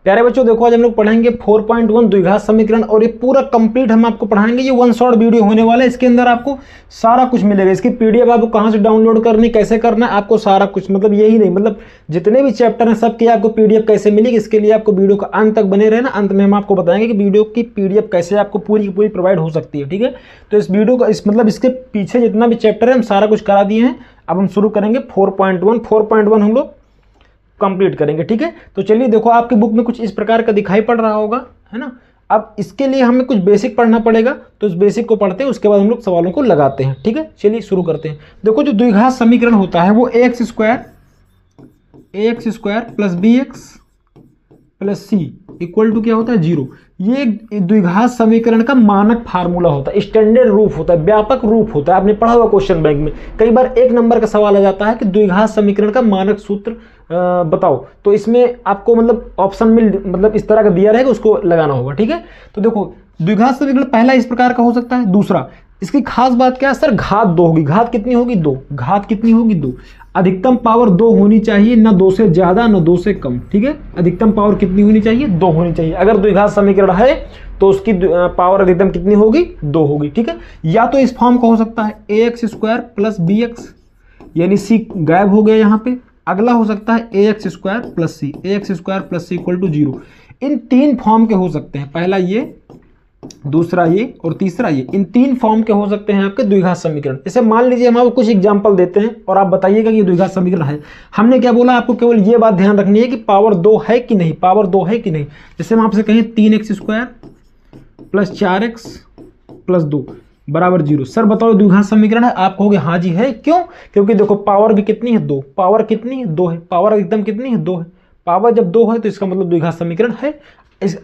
प्यारे बच्चों देखो आज हम लोग पढ़ेंगे 4.1 द्विघात समीकरण और ये पूरा कंप्लीट हम आपको पढ़ाएंगे। ये वन शॉट वीडियो होने वाला है, इसके अंदर आपको सारा कुछ मिलेगा। इसकी पीडीएफ आपको कहाँ से डाउनलोड करनी, कैसे करना है, आपको सारा कुछ, मतलब यही नहीं, मतलब जितने भी चैप्टर हैं सबकी आपको पीडीएफ कैसे मिलेगी, इसके लिए आपको वीडियो का अंत तक बने रहना। अंत में हम आपको बताएंगे कि वीडियो की पीडीएफ कैसे आपको पूरी की पूरी प्रोवाइड हो सकती है। ठीक है, तो इस वीडियो का इसके पीछे जितना भी चैप्टर है हम सारा कुछ करा दिए हैं। अब हम शुरू करेंगे 4.1 हम लोग कंप्लीट करेंगे। ठीक है, तो चलिए देखो आपकी बुक में कुछ इस प्रकार का दिखाई पड़ रहा होगा, है ना। अब इसके लिए हमें कुछ बेसिक पढ़ना पड़ेगा, तो इस बेसिक को पढ़ते हैं, उसके बाद हम लोग सवालों को लगाते हैं। ठीक है, चलिए शुरू करते हैं। देखो जो द्विघात समीकरण होता है वो x square plus b x plus c equal to क्या होता है, 0। ये द्विघात समीकरण का मानक फार्मूला होता है, स्टैंडर्ड रूप होता है, व्यापक रूप होता है। आपने पढ़ा हुआ क्वेश्चन बैंक में कई बार 1 नंबर का सवाल आ जाता है कि द्विघात समीकरण का मानक सूत्र बताओ, तो इसमें आपको मतलब ऑप्शन में मतलब इस तरह का दिया रहेगा, उसको लगाना होगा। ठीक है, तो देखो द्विघात समीकरण पहला इस प्रकार का हो सकता है। दूसरा, इसकी खास बात क्या है सर, घात 2 होगी। घात कितनी होगी, 2। घात कितनी होगी, 2। अधिकतम पावर 2 होनी चाहिए, ना 2 से ज्यादा ना 2 से कम। ठीक है, अधिकतम पावर कितनी होनी चाहिए, 2 होनी चाहिए। अगर द्विघात समीकरण है तो उसकी पावर अधिकतम कितनी होगी, 2 होगी। ठीक है, या तो इस फॉर्म का हो सकता है ax square plus b x, यानी सी गायब हो गया यहाँ पे। अगला हो सकता है ax square plus c equal to 0। इन 3 फॉर्म के हो सकते हैं, पहला ये, दूसरा ये और तीसरा ये। इन 3 फॉर्म के हो सकते हैं आपके द्विघात समीकरण। जैसे मान लीजिए हम आपको कुछ एग्जांपल देते हैं और आप बताइएगा कि ये द्विघात समीकरण है। हमने क्या बोला, आपको केवल ये बात ध्यान रखनी है कि पावर 2 है कि नहीं, पावर 2 है कि नहीं। जैसे हम आपसे कहें 3x square plus 4x plus 2 बराबर 0। सर बताओ द्विघात समीकरण है, आप कहोगे हाँ जी है। क्यों? क्योंकि देखो पावर भी कितनी है, 2। पावर कितनी है, 2 है। पावर अधिकतम कितनी है, 2 है। पावर जब 2 है तो इसका मतलब द्विघात समीकरण है।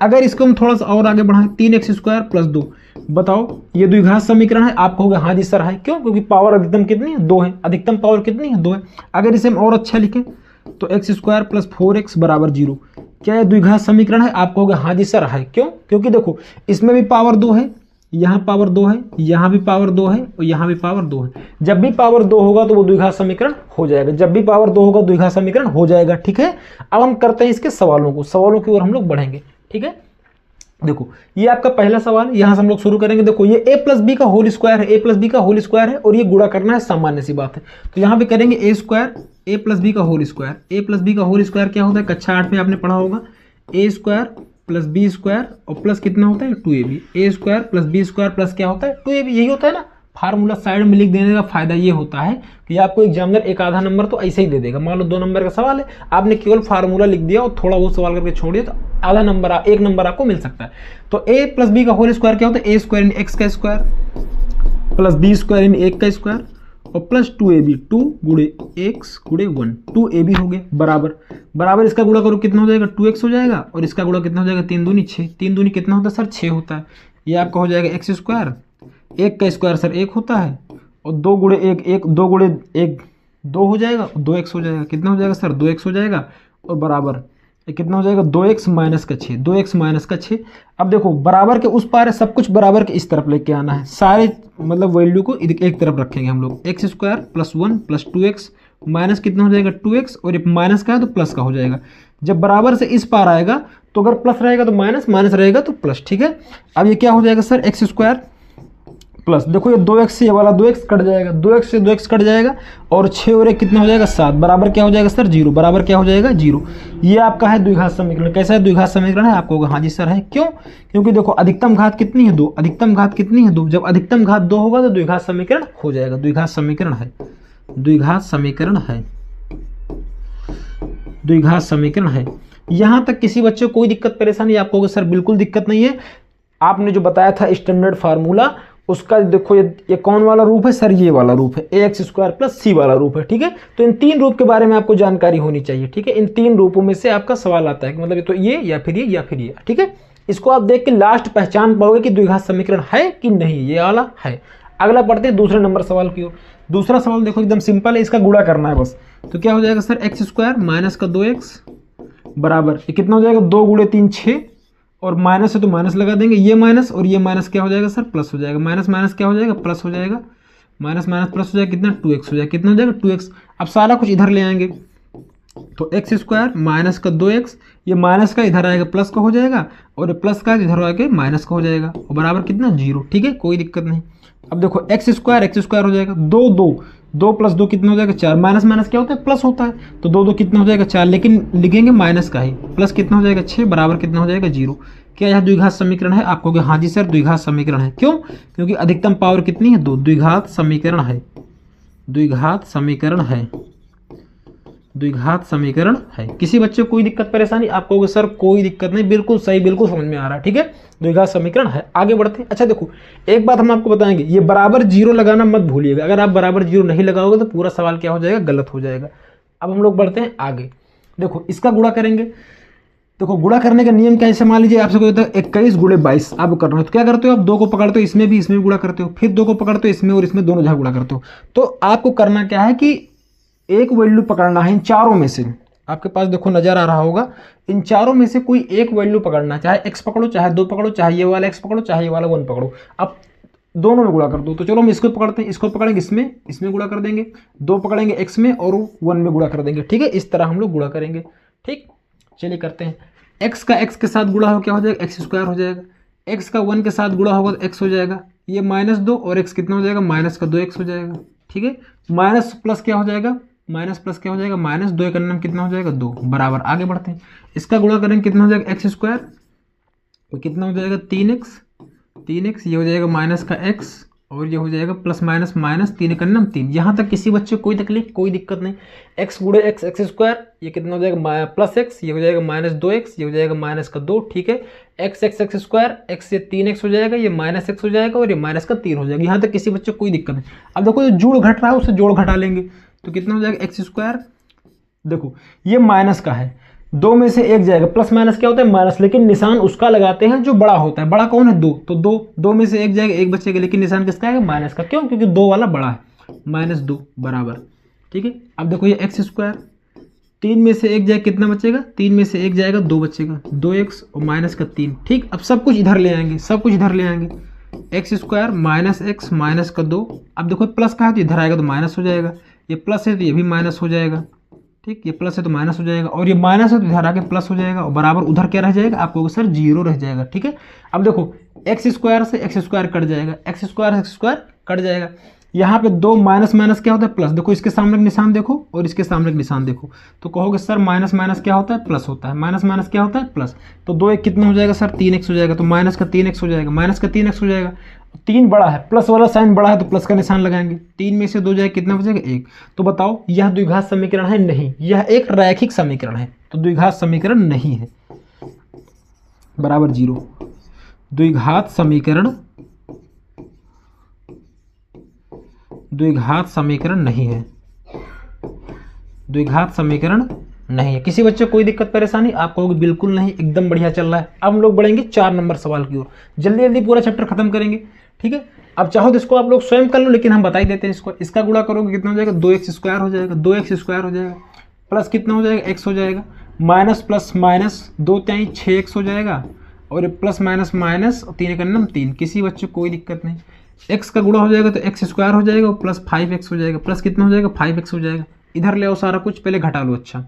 अगर इसको हम थोड़ा सा और आगे बढ़ाएं, 3x स्क्वायर प्लस 2, बताओ ये द्विघात समीकरण है, आप कहोगे हाँ जी सर है। क्यों? क्योंकि पावर अधिकतम कितनी है, 2 है। अधिकतम पावर कितनी है, 2 है। अगर इसे हम और अच्छा लिखें तो x स्क्वायर प्लस 4x बराबर 0, क्या यह द्विघात समीकरण है? आप कहोगे हाँ जी सर है। क्यों? क्योंकि देखो इसमें भी पावर 2 है, यहाँ पावर 2 है, यहाँ भी पावर 2 है और यहाँ भी पावर 2 है। जब भी पावर 2 होगा तो वो द्विघात समीकरण हो जाएगा। जब भी पावर 2 होगा द्विघात समीकरण हो जाएगा। ठीक है, अब हम करते हैं इसके सवालों को, सवालों की ओर हम लोग बढ़ेंगे। ठीक है, देखो ये आपका पहला सवाल, यहां से हम लोग शुरू करेंगे। देखो ये a प्लस बी का होल स्क्वायर है, a प्लस बी का होल स्क्वायर है और ये गुणा करना है, सामान्य सी बात है। तो यहाँ पे करेंगे a square a plus B का whole square. a plus B का होल स्क्वायर क्या होता है, कक्षा 8 में आपने पढ़ा होगा, a square plus B square और प्लस कितना होता है, 2ab। a square plus B square plus क्या होता है, 2ab। यही होता है ना। फार्मूला साइड में लिख देने का फायदा ये होता है कि आपको एग्जामिनर एक आधा नंबर तो ऐसे ही दे देगा। मान लो 2 नंबर का सवाल है, आपने केवल फार्मूला लिख दिया और थोड़ा वो सवाल करके छोड़ दिया, तो आधा नंबर 1 नंबर आपको मिल सकता है। तो a प्लस बी का होल स्क्वायर क्या होता है, a स्क्वायर इन एक्स का स्क्वायर प्लस बी स्क्वायर इन 1 का स्क्वायर और प्लस 2ab, 2 गुणे x गुणे 1, 2ab हो गया बराबर। बराबर इसका गुणा करो कितना हो जाएगा, 2x हो जाएगा और इसका गुणा कितना हो जाएगा, 3 दूनी 6। 3 दूनी कितना होता है सर, 6 होता है। ये आपका हो जाएगा x स्क्वायर, 1 का स्क्वायर सर 1 होता है और 2 गुणे 1 2 गुणे 1 2 हो जाएगा, 2x हो जाएगा। कितना हो जाएगा सर, 2x हो जाएगा और बराबर कितना हो जाएगा, 2x माइनस का 6, 2x माइनस का 6। अब देखो बराबर के उस पार है, सब कुछ बराबर के इस तरफ लेके आना है। सारे मतलब वैल्यू को एक तरफ रखेंगे हम लोग। x square plus 1 plus 2x minus कितना हो जाएगा, 2x, और ये माइनस का है तो प्लस का हो जाएगा। जब बराबर से इस पार आएगा तो अगर प्लस रहेगा तो माइनस, माइनस रहेगा तो प्लस। ठीक है, अब ये क्या हो जाएगा सर, x स्क्वायर प्लस, देखो ये 2x से ये वाला 2x कट जाएगा, 2x से 2x कट जाएगा और 6 और 1 कितना हो जाएगा, 7। बराबर क्या हो जाएगा सर, 0। बराबर क्या हो जाएगा, 0। ये आपका है द्विघात समीकरण। कैसा है द्विघात समीकरण है, आपको हाँ जी सर है। क्यों? क्योंकि देखो अधिकतम घात कितनी है, 2। अधिकतम घात कितनी है, 2। जब अधिकतम घात 2 होगा तो द्विघात समीकरण हो जाएगा। द्विघात समीकरण है, द्विघात समीकरण है, द्विघात समीकरण है। यहां तक किसी बच्चे को कोई दिक्कत परेशानी, आप कहोगे सर बिल्कुल दिक्कत नहीं है। आपने जो बताया था स्टैंडर्ड फार्मूला, उसका देखो ये कौन वाला रूप है सर, ये वाला रूप है, ax स्क्वायर प्लस सी वाला रूप है। ठीक है, तो इन 3 रूप के बारे में आपको जानकारी होनी चाहिए। ठीक है, इन 3 रूपों में से आपका सवाल आता है कि मतलब तो ये या फिर ये या फिर ये। ठीक है, इसको आप देख के लास्ट पहचान पाओगे कि द्विघात समीकरण है कि नहीं, ये वाला है। अगला पढ़ते हैं दूसरे नंबर सवाल की ओर। दूसरा सवाल देखो एकदम सिंपल है, इसका गुणा करना है बस। तो क्या हो जाएगा सर, एक्स स्क्वायर माइनस का 2x बराबर ये कितना हो जाएगा, 2 गुणे 3 6 और माइनस है तो माइनस लगा देंगे, ये माइनस और ये माइनस क्या हो जाएगा सर, प्लस हो जाएगा। माइनस माइनस क्या हो जाएगा, प्लस हो जाएगा। माइनस माइनस प्लस हो जाएगा, कितना 2x हो जाएगा। कितना हो जाएगा 2x। अब सारा कुछ इधर ले आएंगे, तो एक्स स्क्वायर माइनस का 2x, ये माइनस का इधर आएगा प्लस का हो जाएगा, और प्लस का इधर आके माइनस का हो जाएगा, और बराबर कितना 0। ठीक है, कोई दिक्कत नहीं। अब देखो एक्स स्क्वायर हो जाएगा 2 प्लस 2 कितना हो जाएगा 4, माइनस माइनस क्या होता है प्लस होता है, तो 2 कितना हो जाएगा 4, लेकिन लिखेंगे माइनस का ही, प्लस कितना हो जाएगा 6, बराबर कितना हो जाएगा 0। क्या यह द्विघात समीकरण है? आप कहोगे हाँ जी सर द्विघात समीकरण है। क्यों? क्योंकि अधिकतम पावर कितनी है 2, द्विघात समीकरण है, द्विघात समीकरण है, द्विघात समीकरण है। किसी बच्चे को कोई दिक्कत परेशानी? आप कहोगे सर कोई दिक्कत नहीं, बिल्कुल सही, बिल्कुल समझ में आ रहा है। ठीक है, द्विघात समीकरण है। आगे बढ़ते हैं। अच्छा देखो, एक बात हम आपको बताएंगे, ये बराबर 0 लगाना मत भूलिएगा। अगर आप बराबर 0 नहीं लगाओगे तो पूरा सवाल क्या हो जाएगा, गलत हो जाएगा। अब हम लोग बढ़ते हैं आगे। देखो इसका गुणा करेंगे। देखो गुणा करने का नियम क्या है, मान लीजिए आपसे कोई 21 गुणे 22 आप करना है, तो क्या करते हो आप 2 को पकड़ते हो, इसमें भी इसमें भी गुणा करते हो, फिर 2 को पकड़ते हो इसमें और इसमें, दोनों जगह गुणा करते हो। तो आपको करना क्या है कि एक वैल्यू पकड़ना है इन चारों में से। आपके पास देखो नजर आ रहा होगा, इन चारों में से कोई एक वैल्यू पकड़ना, चाहे x पकड़ो, चाहे 2 पकड़ो, चाहे ये वाला x पकड़ो, चाहे ये वाला 1 पकड़ो, आप दोनों में गुणा कर दो। तो चलो हम इसको पकड़ते हैं, इसको पकड़ेंगे इसमें गुणा कर देंगे, 2 पकड़ेंगे x में और 1 में गुणा कर देंगे। ठीक है, इस तरह हम लोग गुणा करेंगे। ठीक, चलिए करते हैं। x का x के साथ गुणा हो क्या हो जाएगा, एक्स स्क्वायर हो जाएगा। x का 1 के साथ गुणा होगा तो x हो जाएगा, ये -2 और x कितना हो जाएगा, माइनस का 2x हो जाएगा। ठीक है, माइनस प्लस क्या हो जाएगा, माइनस प्लस क्या हो जाएगा, -2 का नाम कितना हो जाएगा 2, बराबर। आगे बढ़ते हैं, इसका गुणा करेंगे कितना हो जाएगा एक्स स्क्वायर, तो कितना हो जाएगा 3x, ये हो जाएगा माइनस का x और ये हो जाएगा प्लस माइनस माइनस, 3 का नाम 3। यहाँ तक किसी बच्चे को कोई तकलीफ, कोई दिक्कत नहीं। x गुणे एक्स स्क्वायर, ये कितना हो जाएगा प्लस x, ये हो जाएगा -2x, ये हो जाएगा माइनस का 2। ठीक है, एक्स स्क्वायर, x से 3x हो जाएगा, ये -x हो जाएगा और ये माइनस का 3 हो जाएगा। यहाँ तक किसी बच्चे को कोई दिक्कत नहीं। अब देखो जो जोड़ घट रहा है उससे जोड़ घटा लेंगे, तो कितना हो जाएगा एक्स स्क्वायर। देखो ये माइनस का है, 2 में से 1 जाएगा, प्लस माइनस क्या होता है माइनस, लेकिन निशान उसका लगाते हैं जो बड़ा होता है। बड़ा कौन है 2, तो 2 में से 1 जाएगा, 1 बचेगा, लेकिन निशान किसका है माइनस का। क्यों? क्योंकि 2 वाला बड़ा है, -2 बराबर। ठीक है, अब देखो ये एक्स स्क्वायर, 3 में से 1 जाएगा, कितना बचेगा, 3 में से 1 जाएगा 2 बचेगा, 2x और माइनस का 3। ठीक, अब सब कुछ इधर ले आएंगे, सब कुछ इधर ले आएंगे, एक्स स्क्वायर -x माइनस का 2। अब देखो प्लस का है तो इधर आएगा तो माइनस हो जाएगा, ये प्लस है तो ये भी माइनस हो जाएगा। ठीक, ये प्लस है तो माइनस हो जाएगा, और ये माइनस है तो इधर आके प्लस हो जाएगा, और बराबर उधर क्या रह जाएगा, आपको सर 0 रह जाएगा। ठीक है, अब देखो एक्स स्क्वायर से एक्स स्क्वायर कट जाएगा, एक्स स्क्वायर कट जाएगा। यहाँ पे 2 माइनस माइनस क्या होता है प्लस। देखो इसके सामने का निशान देखो और इसके सामने का निशान देखो, तो कहोगे सर माइनस माइनस क्या होता है प्लस होता है, माइनस माइनस क्या होता है प्लस। तो 2 1 कितना हो जाएगा सर 3x हो जाएगा, तो माइनस का 3x हो जाएगा, माइनस का 3x हो जाएगा। 3 बड़ा है, प्लस वाला साइन बड़ा है तो प्लस का निशान लगाएंगे, 3 में से 2 जाएगा, कितना बचेगा 1। तो बताओ यह द्विघात समीकरण है? नहीं, यह एक रैखिक समीकरण है, तो द्विघात समीकरण नहीं है, बराबर 0। द्विघात समीकरण नहीं है, द्विघात समीकरण नहीं है। किसी बच्चे को कोई दिक्कत परेशानी? आप कहोगे बिल्कुल नहीं, एकदम बढ़िया चल रहा है। अब हम लोग बढ़ेंगे 4 नंबर सवाल की ओर, जल्दी जल्दी पूरा चैप्टर खत्म करेंगे। ठीक है, अब चाहो तो इसको आप लोग स्वयं कर लो, लेकिन हम बता ही देते हैं इसको। इसका गुणा करोगे कितना हो जाएगा, 2x स्क्वायर हो जाएगा, 2x स्क्वायर हो जाएगा, प्लस कितना हो जाएगा x हो जाएगा, माइनस प्लस माइनस 2 3 6x हो जाएगा, और प्लस माइनस माइनस 3 का नाम 3। किसी बच्चे को कोई दिक्कत नहीं। x का गुणा हो जाएगा तो x स्क्वायर हो जाएगा और प्लस 5x हो जाएगा, प्लस कितना हो जाएगा 5x हो जाएगा। इधर ले आओ सारा कुछ, पहले घटा लो। अच्छा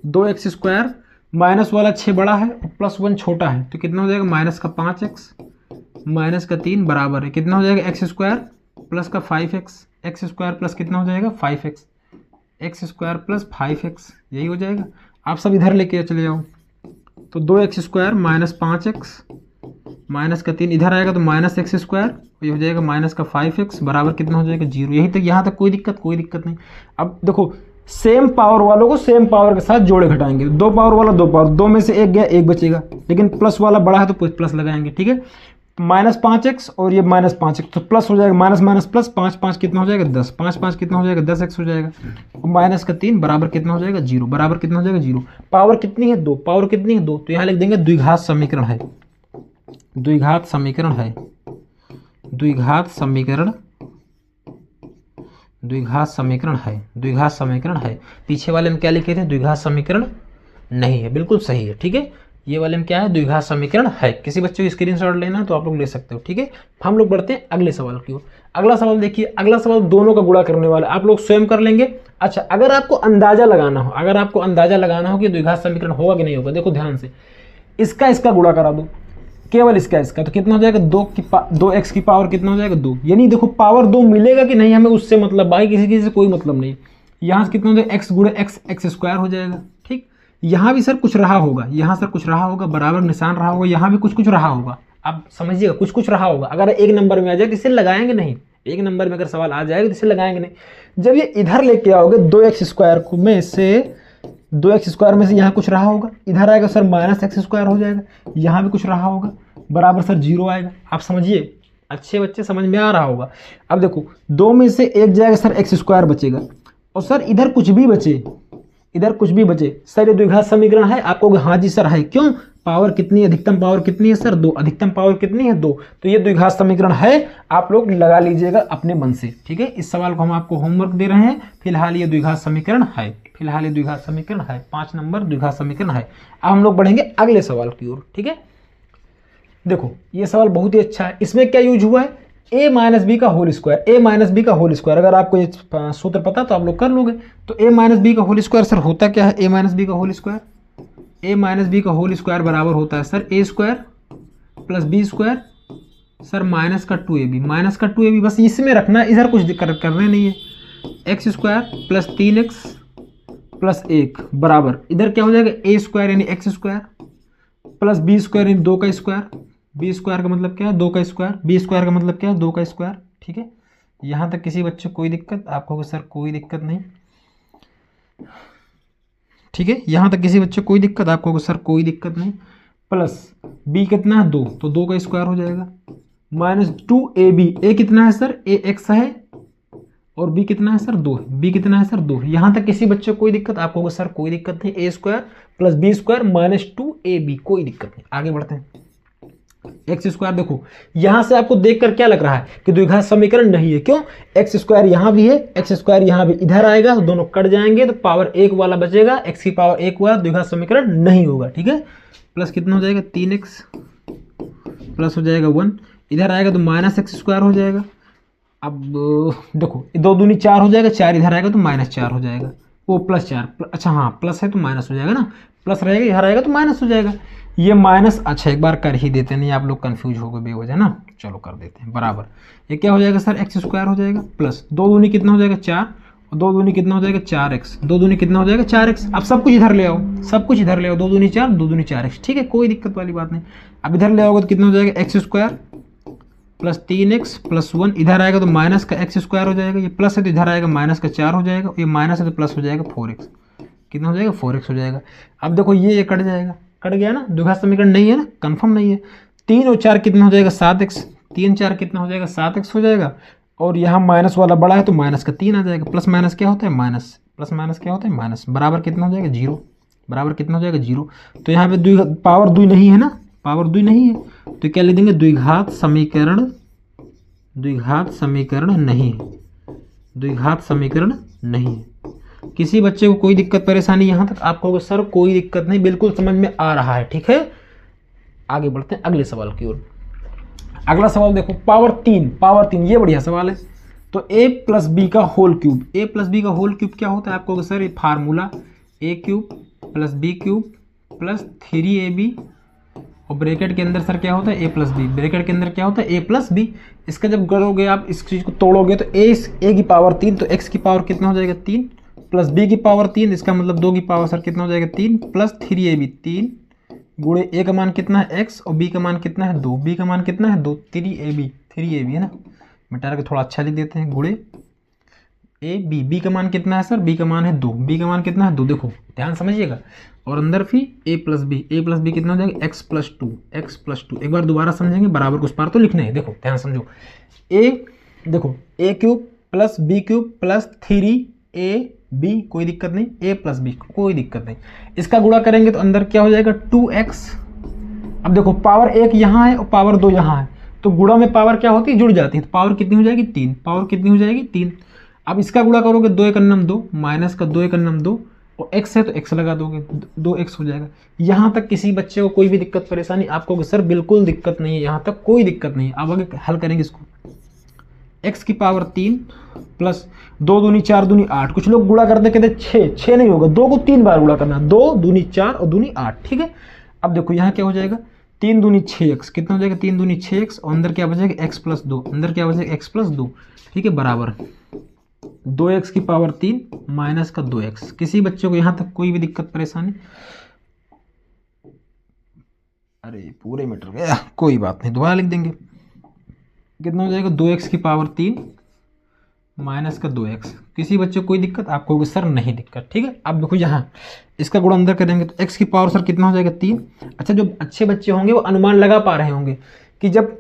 2x स्क्वायर, माइनस वाला 6 बड़ा है और प्लस 1 छोटा है, तो कितना हो जाएगा माइनस का 5x माइनस का 3 बराबर है, कितना हो जाएगा एक्स स्क्वायर प्लस का 5x, एक्स स्क्वायर प्लस कितना हो जाएगा 5x, x square plus 5x, यही हो जाएगा। आप सब इधर लेके चले जाओ, तो 2x square minus 5x minus का 3 इधर आएगा तो माइनस एक्स स्क्वायर, ये हो जाएगा माइनस का 5x बराबर कितना हो जाएगा 0। यही तक, यहाँ तक कोई दिक्कत नहीं। अब देखो सेम पावर वालों को सेम पावर के साथ जोड़े घटाएंगे, 2 पावर वाला 2 पावर, 2 में से 1 गया 1 बचेगा, लेकिन प्लस वाला बड़ा है तो प्लस लगाएंगे। ठीक है, माइनस 5x और ये माइनस 5x, तो प्लस हो जाएगा माइनस माइनस प्लस, 5 5 कितना हो जाएगा 10, 5 5 कितना हो जाएगा 10x हो जाएगा, और माइनस का 3 बराबर कितना हो जाएगा 0, बराबर कितना हो जाएगा 0। पावर कितनी है 2, पावर कितनी है 2, तो यहाँ लिख देंगे द्विघात समीकरण है, द्विघात समीकरण है, द्विघात समीकरण, द्विघात समीकरण है, द्विघात समीकरण है। पीछे वाले में क्या लिखे थे, द्विघात समीकरण नहीं है, बिल्कुल सही है। ठीक है, ये वाले में क्या है, द्विघात समीकरण है। किसी बच्चे को स्क्रीनशॉट लेना है तो आप लोग ले सकते हो, ठीक है। हम लोग बढ़ते हैं अगले सवाल की ओर। अगला सवाल देखिए, अगला सवाल दोनों का गुणा करने वाला, आप लोग स्वयं कर लेंगे। अच्छा, अगर आपको अंदाजा लगाना हो, अगर आपको अंदाजा लगाना हो कि द्विघात समीकरण होगा कि नहीं होगा, देखो ध्यान से, इसका गुणा करा दो, केवल इसका, तो कितना हो जाएगा, 2x की पावर कितना हो जाएगा, 2। यानी देखो पावर 2 मिलेगा कि नहीं हमें उससे मतलब, बाकी किसी से कोई मतलब नहीं। यहाँ से कितना हो जाएगा, x गुणे x स्क्वायर हो जाएगा, ठीक। यहाँ भी सर कुछ रहा होगा, यहाँ सर कुछ रहा होगा, बराबर निशान रहा होगा, यहाँ भी कुछ रहा होगा, आप समझिएगा कुछ रहा होगा। अगर एक नंबर में आ जाए तो इसे लगाएंगे नहीं, एक नंबर में अगर सवाल आ जाएगा तो इसे लगाएंगे नहीं। जब ये इधर लेके आओगे 2x स्क्वायर को में से, 2x स्क्वायर में से यहाँ कुछ रहा होगा, इधर आएगा सर माइनस x स्क्वायर हो जाएगा, यहाँ भी कुछ रहा होगा, बराबर सर 0 आएगा। आप समझिए, अच्छे बच्चे समझ में आ रहा होगा। अब देखो 2 में से 1 जाएगा सर, x स्क्वायर बचेगा, और सर इधर कुछ भी बचे, इधर कुछ भी बचे, सर ये द्विघात समीकरण है। आपको हाँ जी सर है, क्यों, पावर कितनी है, अधिकतम पावर कितनी है सर, 2, अधिकतम पावर कितनी है, 2, तो ये द्विघात समीकरण है। आप लोग लगा लीजिएगा अपने मन से, ठीक है। इस सवाल को हम आपको होमवर्क दे रहे हैं। फिलहाल ये द्विघात समीकरण है, फिलहाल ये द्विघात समीकरण है, 5 नंबर द्विघात समीकरण है। अब हम लोग बढ़ेंगे अगले सवाल की ओर, ठीक है। देखो ये सवाल बहुत ही अच्छा है। इसमें क्या यूज हुआ है, a माइनस बी का whole square, a minus b का होल स्क्वायर। अगर आपको ये सूत्र पता तो आप लोग कर लोगे। तो a माइनस बी का होल स्क्वायर सर होता क्या है, a माइनस बी का whole square, a minus b का होल स्क्वायर बराबर होता है sir a square plus B square sir minus का 2ab, माइनस का 2ab बस इसमें रखना है, इधर कुछ करने नहीं है। X square plus 3x plus 1 बराबर, इधर क्या हो जाएगा, a स्क्वायर यानी x square plus B square यानी 2 का स्क्वायर, बी स्क्वायर का मतलब क्या है, 2 का स्क्वायर, बी स्क्वायर का मतलब क्या है, 2 का स्क्वायर, ठीक है। यहाँ तक किसी बच्चे को कोई दिक्कत, आप कहोगे सर कोई दिक्कत नहीं, ठीक है। यहाँ तक किसी बच्चे को कोई दिक्कत, आप कहोगे सर कोई दिक्कत नहीं। प्लस बी कितना है, 2, तो 2 का स्क्वायर हो जाएगा, माइनस 2ab, ए कितना है सर, ए एक्स है, और बी कितना है सर, 2 है, बी कितना है सर, 2। यहाँ तक किसी बच्चे को कोई दिक्कत, आप कहोगे सर कोई दिक्कत नहीं, A square plus B square minus 2ab, कोई दिक्कत नहीं। आगे बढ़ते हैं, एक्स स्क्वायर, देखो यहां से आपको देखकर क्या लग रहा है कि द्विघात समीकरण नहीं है, क्यों, एक्स स्क्वायर यहां भी है, एक्स स्क्वायर यहां भी, इधर आएगा तो दोनों कट जाएंगे, तो पावर 1 वाला बचेगा, एक्स की पावर 1 वाला द्विघात समीकरण नहीं होगा, ठीक है। प्लस कितना हो जाएगा, 3x प्लस हो जाएगा 1, इधर आएगा तो माइनस एक्स स्क्वायर हो जाएगा। अब देखो 2 दूनी 4 हो जाएगा, 4 इधर आएगा तो माइनस 4 हो जाएगा, वो प्लस 4, अच्छा हाँ प्लस है तो माइनस हो जाएगा ना, प्लस रहेगा, इधर आएगा तो माइनस हो जाएगा, ये माइनस, अच्छा एक बार कर ही देते, नहीं आप लोग कंफ्यूज हो गए बेवजह ना, चलो कर देते हैं, बराबर ये क्या हो जाएगा सर, एक्स स्क्वायर हो जाएगा प्लस 2 दूनी कितना हो जाएगा 4, और 2 दूनी कितना हो जाएगा 4x, 2 दूनी कितना हो जाएगा 4x। अब सब कुछ इधर ले आओ, सब कुछ इधर ले आओ, 2 दूनी 4, 2 दूनी 4x, ठीक है, कोई दिक्कत वाली बात नहीं। अब इधर ले आओगे तो कितना हो जाएगा, x square plus 3x plus 1, इधर आएगा तो माइनस का एक्स स्क्वायर हो जाएगा, ये प्लस है तो इधर आएगा माइनस का 4 हो जाएगा, ये माइनस है तो प्लस हो जाएगा 4x, कितना हो जाएगा 4x हो जाएगा। अब देखो ये कट जाएगा, कट गया ना, द्विघात समीकरण नहीं है ना, कंफर्म नहीं है। 3 और 4 कितना हो जाएगा 7x, 3 4 कितना हो जाएगा 7x हो जाएगा, और यहाँ माइनस वाला बड़ा है तो माइनस का 3 आ जाएगा, प्लस माइनस क्या होता है माइनस, प्लस माइनस क्या होता है माइनस, बराबर कितना हो जाएगा 0, बराबर कितना हो जाएगा 0। तो यहाँ पे पावर 2 नहीं है ना, पावर 2 नहीं है, तो क्या लिख देंगे, द्विघात समीकरण, द्विघात समीकरण नहीं है, द्विघात समीकरण नहीं है। किसी बच्चे को कोई दिक्कत परेशानी यहाँ तक, आप कहोगे सर कोई दिक्कत नहीं, बिल्कुल समझ में आ रहा है, ठीक है। आगे बढ़ते हैं अगले सवाल की ओर। अगला सवाल देखो, पावर 3, ये बढ़िया सवाल है। तो a प्लस बी का whole cube, a plus B का होल क्यूब क्या होता है, आप कहोगे सर ये formula a cube plus b cube plus 3ab, और ब्रैकेट के अंदर सर क्या होता है a प्लस बी, ब्रैकेट के अंदर क्या होता है a प्लस बी। इसका जब करोगे आप, इस चीज़ को तोड़ोगे तो a की पावर 3, तो x की पावर कितना हो जाएगा 3, प्लस b की पावर 3, इसका मतलब 2 की पावर सर कितना हो जाएगा 3, प्लस 3ab, 3 गुणे a का मान कितना है x, और b का मान कितना है 2, b का मान कितना है 2, 3ab है ना, मिटा के थोड़ा अच्छा लिख देते हैं, गुणे b का मान कितना है सर, b का मान है 2, b का मान कितना है 2, देखो ध्यान समझिएगा, और अंदर फिर a प्लस बी कितना हो जाएगा x प्लस 2, एक बार दोबारा समझेंगे, बराबर कुछ पार तो लिखने हैं, देखो ध्यान समझो, देखो a cube plus b cube plus 3ab, कोई दिक्कत नहीं, a प्लस बी कोई दिक्कत नहीं, इसका गुणा करेंगे तो अंदर क्या हो जाएगा 2x। अब देखो पावर 1 यहाँ है और पावर 2 यहाँ है, तो गुणा में पावर क्या होती है, जुड़ जाती है, तो पावर कितनी हो जाएगी 3, पावर कितनी हो जाएगी 3। अब इसका गुणा करोगे 2 एकन्नम 2, माइनस का 2 एकन्नम 2, और x है तो x लगा दोगे, 2x हो जाएगा। यहाँ तक किसी बच्चे को कोई भी दिक्कत परेशानी? आपको सर बिल्कुल दिक्कत नहीं है, यहाँ तक कोई दिक्कत नहीं है। अब आगे हल करेंगे इसको, x की पावर 3 प्लस 2 दूनी 4 दूनी 8। कुछ लोग गुणा करते कहते 6 नहीं होगा, 2 को 3 बार गुणा करना, 2 दूनी 4 और दूनी 8, ठीक है। अब देखो यहाँ क्या हो जाएगा, 3 दूनी 6x, कितना हो जाएगा 3 दूनी 6x, और अंदर क्या बचेगा x प्लस 2, अंदर क्या बचेगा x प्लस 2, ठीक है, बराबर 2x की पावर 3 माइनस का 2x। किसी बच्चे को यहाँ तक कोई भी दिक्कत परेशानी? अरे पूरे मीटर गया, कोई बात नहीं, दोबारा लिख देंगे। कितना हो जाएगा 2x की पावर 3 माइनस का 2x। किसी बच्चे को कोई दिक्कत? आपको होगी सर नहीं दिक्कत, ठीक है। अब देखो यहाँ इसका गुणा अंदर करेंगे तो x की पावर सर कितना हो जाएगा 3। अच्छा, जो अच्छे बच्चे होंगे वो अनुमान लगा पा रहे होंगे कि जब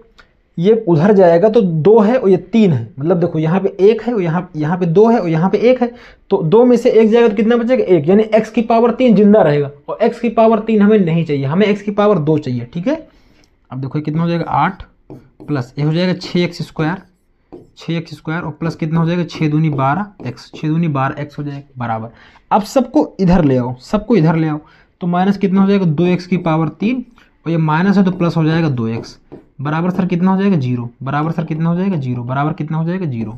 ये उधर जाएगा तो 2 है और ये 3 है, मतलब देखो यहाँ पे 1 है और यहाँ पे 2 है और यहाँ पे 1 है, तो 2 में से 1 जाएगा तो कितना बचेगा 1, यानी x की पावर 3 जिंदा रहेगा, और x की पावर 3 हमें नहीं चाहिए, हमें x की पावर 2 चाहिए, ठीक है। अब देखो कितना हो जाएगा 8 प्लस ये हो जाएगा 6x स्क्वायर और प्लस कितना हो जाएगा 6 दूनी 12x, 6 दूनी 12x हो जाएगा बराबर। अब सबको इधर ले आओ, सबको इधर ले आओ, तो माइनस कितना हो जाएगा 2x की पावर 3, और ये माइनस है तो प्लस हो जाएगा 2x, बराबर सर कितना हो जाएगा 0, बराबर सर कितना हो जाएगा 0, बराबर कितना हो जाएगा 0,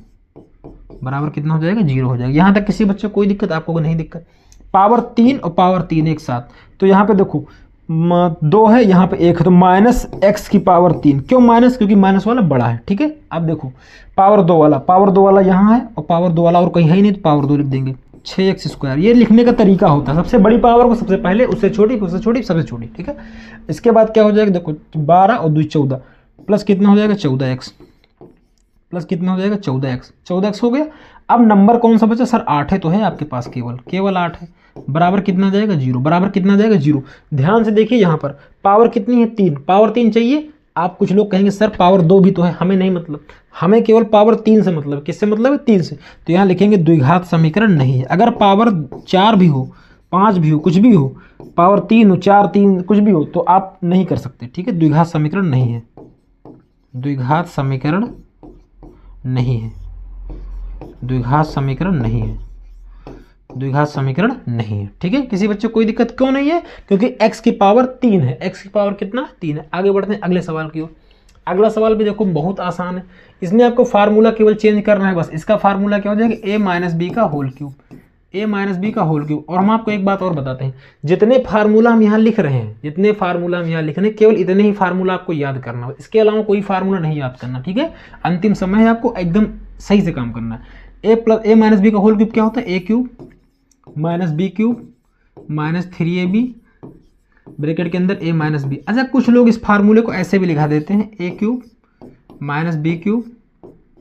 बराबर कितना हो जाएगा 0 हो जाएगा। यहाँ तक किसी बच्चे को कोई दिक्कत? आपको नहीं दिक्कत। पावर 3 और पावर 3 एक साथ, तो यहाँ पे देखो 2 है, यहाँ पे 1 है, तो माइनस x की पावर 3। क्यों माइनस? क्योंकि माइनस वाला बड़ा है, ठीक है। अब देखो पावर 2 वाला यहाँ है और पावर 2 वाला और कहीं है ही नहीं, तो पावर 2 लिख देंगे। 6x स्क्वायर, ये लिखने का तरीका होता है, सबसे बड़ी पावर को सबसे पहले, उससे छोटी, उससे छोटी, सबसे छोटी, ठीक है। इसके बाद क्या हो जाएगा देखो 12 और 2 14 प्लस कितना हो जाएगा 14x, प्लस कितना हो जाएगा 14x, 14x हो गया। अब नंबर कौन सा बचा सर? 8 है, तो है आपके पास केवल 8 है, बराबर कितना जाएगा 0, बराबर कितना जाएगा 0। ध्यान से देखिए यहाँ पर पावर कितनी है 3, पावर 3 चाहिए। आप कुछ लोग कहेंगे सर पावर 2 भी तो है, हमें नहीं मतलब, हमें केवल पावर 3 से मतलब। किससे मतलब है? 3 से। तो यहाँ लिखेंगे द्विघात समीकरण नहीं है। अगर पावर 4 भी हो, 5 भी हो, कुछ भी हो, पावर 3 हो, 4 3 कुछ भी हो, तो आप नहीं कर सकते, ठीक है। द्विघात समीकरण नहीं है, द्विघात समीकरण नहीं है, द्विघात समीकरण नहीं है, द्विघात समीकरण नहीं है, ठीक है। किसी बच्चे को कोई दिक्कत क्यों नहीं है? क्योंकि x की पावर 3 है, x की पावर कितना 3 है। आगे बढ़ते हैं अगले सवाल की ओर। अगला सवाल भी देखो बहुत आसान है, इसमें आपको फार्मूला केवल चेंज करना है बस। इसका फार्मूला क्या हो जाएगा a माइनस बी का whole cube, a minus b का होल क्यूब। और हम आपको एक बात और बताते हैं, जितने फार्मूला हम यहाँ लिख रहे हैं, जितने फार्मूला हम यहाँ लिख रहे हैं, केवल इतने ही फार्मूला आपको याद करना है, इसके अलावा कोई फार्मूला नहीं याद करना, ठीक है। अंतिम समय है, आपको एकदम सही से काम करना है। a माइनस बी का होल क्यूब क्या होता है? a cube minus b cube minus 3ab bracket के अंदर a माइनस बी। अच्छा, कुछ लोग इस फार्मूले को ऐसे भी लिखा देते हैं, a cube minus b cube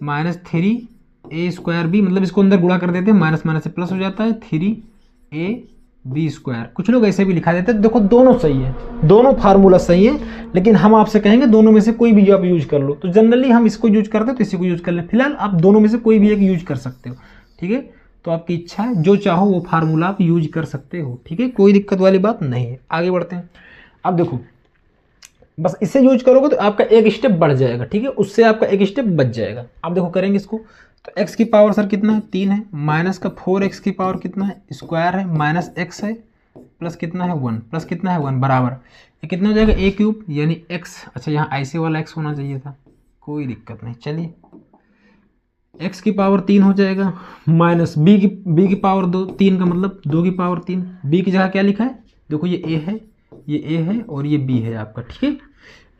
minus 3a square b, मतलब इसको अंदर गुणा कर देते हैं, माइनस माइनस से प्लस हो जाता है 3ab स्क्वायर। कुछ लोग ऐसे भी लिखा देते हैं। देखो दोनों सही है, दोनों फार्मूला सही है, लेकिन हम आपसे कहेंगे दोनों में से कोई भी आप यूज कर लो। तो जनरली हम इसको यूज करते हैं तो इसी को यूज कर लें। फिलहाल आप दोनों में से कोई भी एक यूज कर सकते हो, ठीक है। तो आपकी इच्छा है, जो चाहो वो फार्मूला आप यूज कर सकते हो, ठीक है, कोई दिक्कत वाली बात नहीं है। आगे बढ़ते हैं। अब देखो बस इसे यूज करोगे तो आपका एक स्टेप बढ़ जाएगा, ठीक है, उससे आपका एक स्टेप बच जाएगा। अब देखो करेंगे इसको, तो x की पावर सर कितना है 3 है, माइनस का 4x की पावर कितना है स्क्वायर है, माइनस x है, प्लस कितना है 1, प्लस कितना है 1 बराबर ये कितना हो जाएगा a क्यूब यानी x। अच्छा यहाँ ऐसे वाला x होना चाहिए था, कोई दिक्कत नहीं। चलिए x की पावर 3 हो जाएगा, माइनस b की पावर 2, 3 का मतलब 2 की पावर 3। b की जगह क्या लिखा है? देखो ये a है, ये a है और ये b है आपका, ठीक है।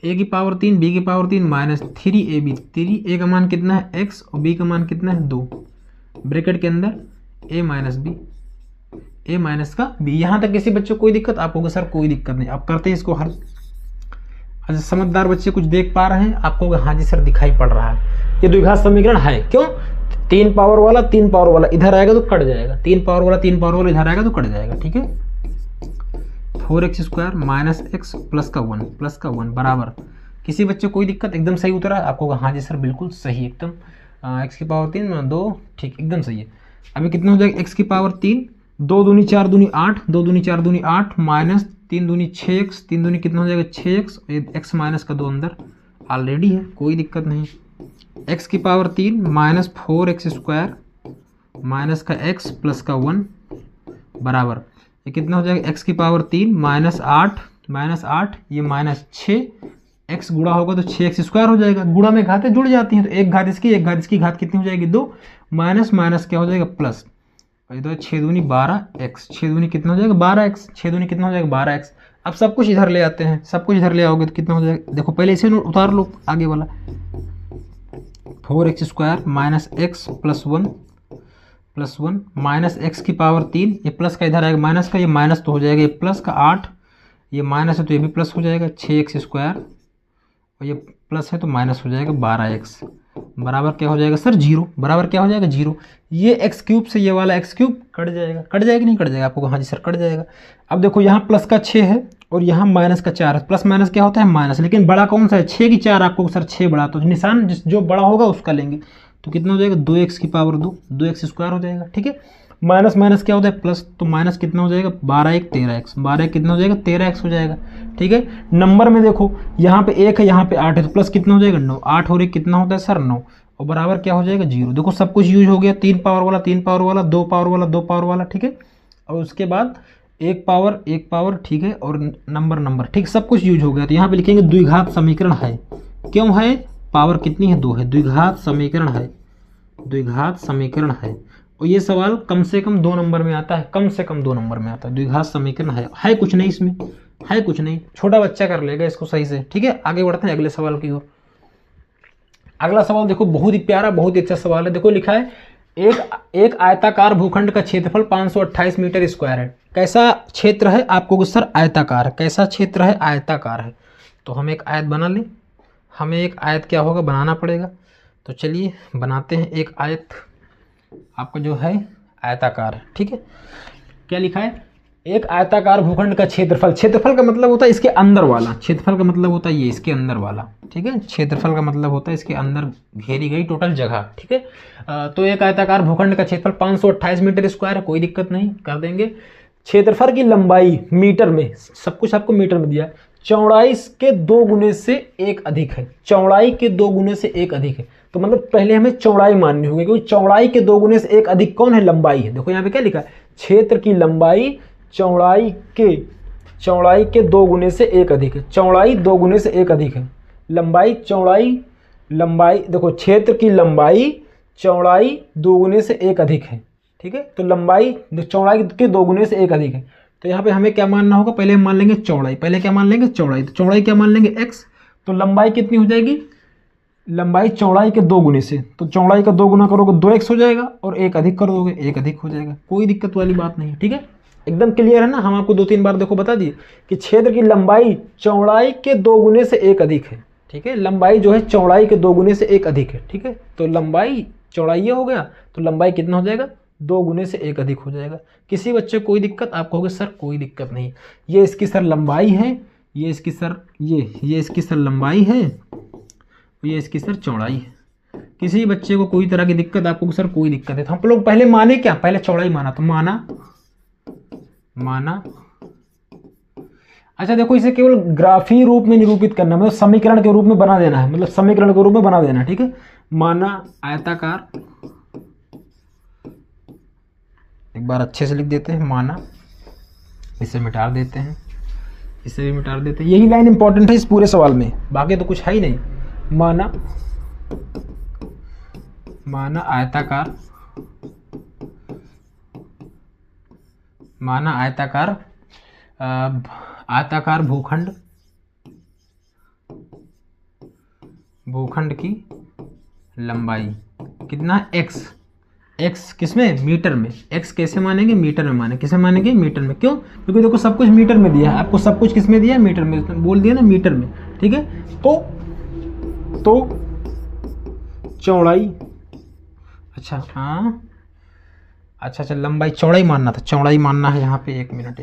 a की पावर 3, b की पावर 3 माइनस 3ab, 3a का मान कितना है x और b का मान कितना है 2, ब्रैकेट के अंदर a minus b, a minus का b। यहाँ तक किसी बच्चे को कोई दिक्कत? आप होगा सर कोई दिक्कत नहीं। अब करते हैं इसको हल। अच्छा समझदार बच्चे कुछ देख पा रहे हैं? आपको हाँ जी सर दिखाई पड़ रहा है, ये द्विघात समीकरण है। क्यों? 3 पावर वाला इधर आएगा तो कट जाएगा, 3 पावर वाला इधर आएगा तो कट जाएगा, ठीक है। 4x square minus x plus का 1 बराबर, किसी बच्चे कोई दिक्कत? एकदम सही उतरा आपको हाँ जी सर बिल्कुल सही एकदम। x की पावर 3 2, ठीक एकदम सही है। अभी कितना हो जाएगा? x की पावर 3, 2 दूनी 4 दूनी 8, 2 दूनी 4 दूनी 8 माइनस 3 दूनी 6x, 3 दूनी कितना हो जाएगा 6x, x माइनस का 2 अंदर ऑलरेडी है, कोई दिक्कत नहीं। x की power 3 minus 4x square minus का x प्लस का 1 बराबर ये कितना हो जाएगा x की पावर 3 -8 ये -6 x गुणा होगा तो 6x² हो जाएगा। गुणा में घातें जुड़ जाती हैं तो एक घात इसकी घात कितनी हो जाएगी 2 माइनस माइनस क्या हो जाएगा प्लस, तो 6 दूनी 12x, 6 दूनी कितना हो जाएगा 12x, 6 दूनी कितना हो जाएगा 12x। अब सब कुछ इधर ले आते हैं, सब कुछ इधर ले आओगे तो कितना हो जाएगा, देखो पहले इसे उतार लो आगे वाला 4x² minus x plus 1 minus x की पावर 3, ये प्लस का इधर आएगा माइनस का, ये माइनस तो हो जाएगा, ये प्लस का 8, ये माइनस है तो ये भी प्लस हो जाएगा 6x² और ये प्लस है तो माइनस हो जाएगा 12x बराबर क्या हो जाएगा सर 0, बराबर क्या हो जाएगा 0। ये x³ से ये वाला x³ कट जाएगा, कट जाएगा नहीं कट जाएगा आपको, हाँ जी सर कट जाएगा। अब देखो यहाँ प्लस का 6 है और यहाँ माइनस का 4 है, प्लस माइनस क्या होता है माइनस, लेकिन बड़ा कौन सा है 6 की 4 आपको सर 6 बड़ा, तो निशान जो बड़ा होगा उसका लेंगे, तो कितना हो जाएगा 2x की पावर 2, 2x² हो जाएगा, ठीक है। माइनस माइनस क्या होता है प्लस, तो माइनस कितना हो जाएगा 12 13x, 12 कितना हो जाएगा 13x हो जाएगा, ठीक है। नंबर में देखो यहाँ पे 1 है यहाँ पे 8 है तो प्लस कितना हो जाएगा 9, 8 और 1 कितना होता है सर 9 और बराबर क्या हो जाएगा 0। देखो सब कुछ यूज हो गया, 3 पावर वाला 3 पावर वाला 2 पावर वाला 2 पावर वाला, ठीक है। और उसके बाद 1 पावर, ठीक है, और नंबर, ठीक, सब कुछ यूज हो गया। तो यहाँ पे लिखेंगे द्विघात समीकरण है, क्यों है, पावर कितनी है 2 है, द्विघात समीकरण है, द्विघात समीकरण है। और ये सवाल कम से कम 2 नंबर में आता है, कम से कम 2 नंबर में आता है। द्विघात समीकरण है कुछ नहीं, इसमें है कुछ नहीं, छोटा बच्चा कर लेगा इसको सही से, ठीक है। आगे बढ़ते हैं अगले सवाल की ओर। अगला सवाल देखो बहुत ही प्यारा, बहुत ही अच्छा सवाल है। देखो लिखा है एक आयताकार भूखंड का क्षेत्रफल 528 मीटर स्क्वायर है। कैसा क्षेत्र है आपको सर आयताकार है, कैसा क्षेत्र है आयताकार है। तो हम एक आयत बना लें, हमें एक आयत क्या होगा बनाना पड़ेगा, तो चलिए बनाते हैं एक आयत, आपका जो है आयताकार है, ठीक है। क्या लिखा है, एक आयताकार भूखंड का क्षेत्रफल, क्षेत्रफल का मतलब होता है इसके अंदर वाला, क्षेत्रफल का मतलब होता है ये इसके अंदर वाला, ठीक है। क्षेत्रफल का मतलब होता है इसके अंदर घेरी गई टोटल जगह, ठीक है। तो एक आयताकार भूखंड का क्षेत्रफल 528 मीटर स्क्वायर है, कोई दिक्कत नहीं, कर देंगे। क्षेत्रफल की लंबाई मीटर में, सब कुछ आपको मीटर में दिया है, चौड़ाई के 2 गुने से 1 अधिक है, चौड़ाई के 2 गुने से 1 अधिक है। तो मतलब पहले हमें चौड़ाई माननी होगी, क्योंकि चौड़ाई के 2 गुने से 1 अधिक कौन है, लंबाई है। देखो यहाँ पे क्या लिखा है, क्षेत्र की लंबाई चौड़ाई के 2 गुने से 1 अधिक है, चौड़ाई 2 गुने से 1 अधिक है, लंबाई लंबाई देखो क्षेत्र की लंबाई चौड़ाई 2 गुने से 1 अधिक है, ठीक है। तो लंबाई चौड़ाई के 2 गुने से 1 अधिक है। तो यहाँ पे हमें क्या मानना होगा, पहले हम मान लेंगे चौड़ाई, पहले क्या मान लेंगे चौड़ाई, तो चौड़ाई क्या मान लेंगे x, तो लंबाई कितनी हो जाएगी, लंबाई चौड़ाई के 2 गुने से, तो चौड़ाई का 2 गुना करोगे 2x हो जाएगा और 1 अधिक कर दोगे 1 अधिक हो जाएगा, कोई दिक्कत वाली बात नहीं है, ठीक है। एकदम क्लियर है ना, हम आपको 2-3 बार देखो बता दिए कि क्षेत्र की लंबाई चौड़ाई के 2 गुने से 1 अधिक है, ठीक है। लंबाई जो है चौड़ाई के 2 गुने से 1 अधिक है, ठीक है। तो लंबाई चौड़ाई ये हो गया, तो लंबाई कितना हो जाएगा 2 गुने से 1 अधिक हो जाएगा। किसी बच्चे को कोई दिक्कत, आप कहोगे सर कोई दिक्कत नहीं, ये इसकी सर लंबाई है, ये इसकी सर ये इसकी सर लंबाई है, ये इसकी सर चौड़ाई है। किसी बच्चे को कोई तरह की दिक्कत, आपको सर कोई दिक्कत है, तो हम लोग पहले माने क्या, पहले चौड़ाई माना, तो माना। अच्छा देखो इसे केवल ग्राफी रूप में निरूपित करना, मतलब समीकरण के रूप में बना देना है, मतलब समीकरण के रूप में बना देना है, ठीक है। माना आयताकार, एक बार अच्छे से लिख देते हैं, माना, इसे मिटा देते हैं, इसे भी मिटा देते हैं, यही लाइन इंपॉर्टेंट है इस पूरे सवाल में, बाकी तो कुछ है ही नहीं। माना आयताकार, माना आयताकार भूखंड की लंबाई कितना x किसमें, मीटर में। x कैसे मानेंगे, मीटर में माने, किसे मानेंगे मीटर में, क्यों, क्योंकि देखो सब कुछ मीटर में दिया है आपको, सब कुछ किसमें दिया है मीटर में, बोल दिया ना मीटर में, ठीक है। तो चौड़ाई, अच्छा हाँ, अच्छा लंबाई चौड़ाई मानना था, चौड़ाई मानना है यहाँ पे, एक मिनट,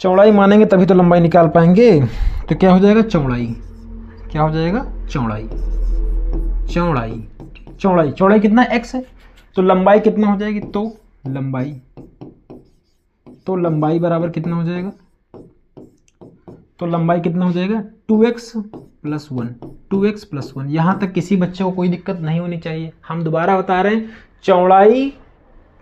चौड़ाई मानेंगे तभी तो लंबाई निकाल पाएंगे। तो क्या हो जाएगा चौड़ाई, क्या हो जाएगा चौड़ाई कितना x है, तो लंबाई कितना हो जाएगी, तो लंबाई बराबर कितना हो जाएगा, तो लंबाई कितना हो जाएगा 2x + 1। यहाँ तक किसी बच्चे को कोई दिक्कत नहीं होनी चाहिए। हम दोबारा बता रहे हैं, चौड़ाई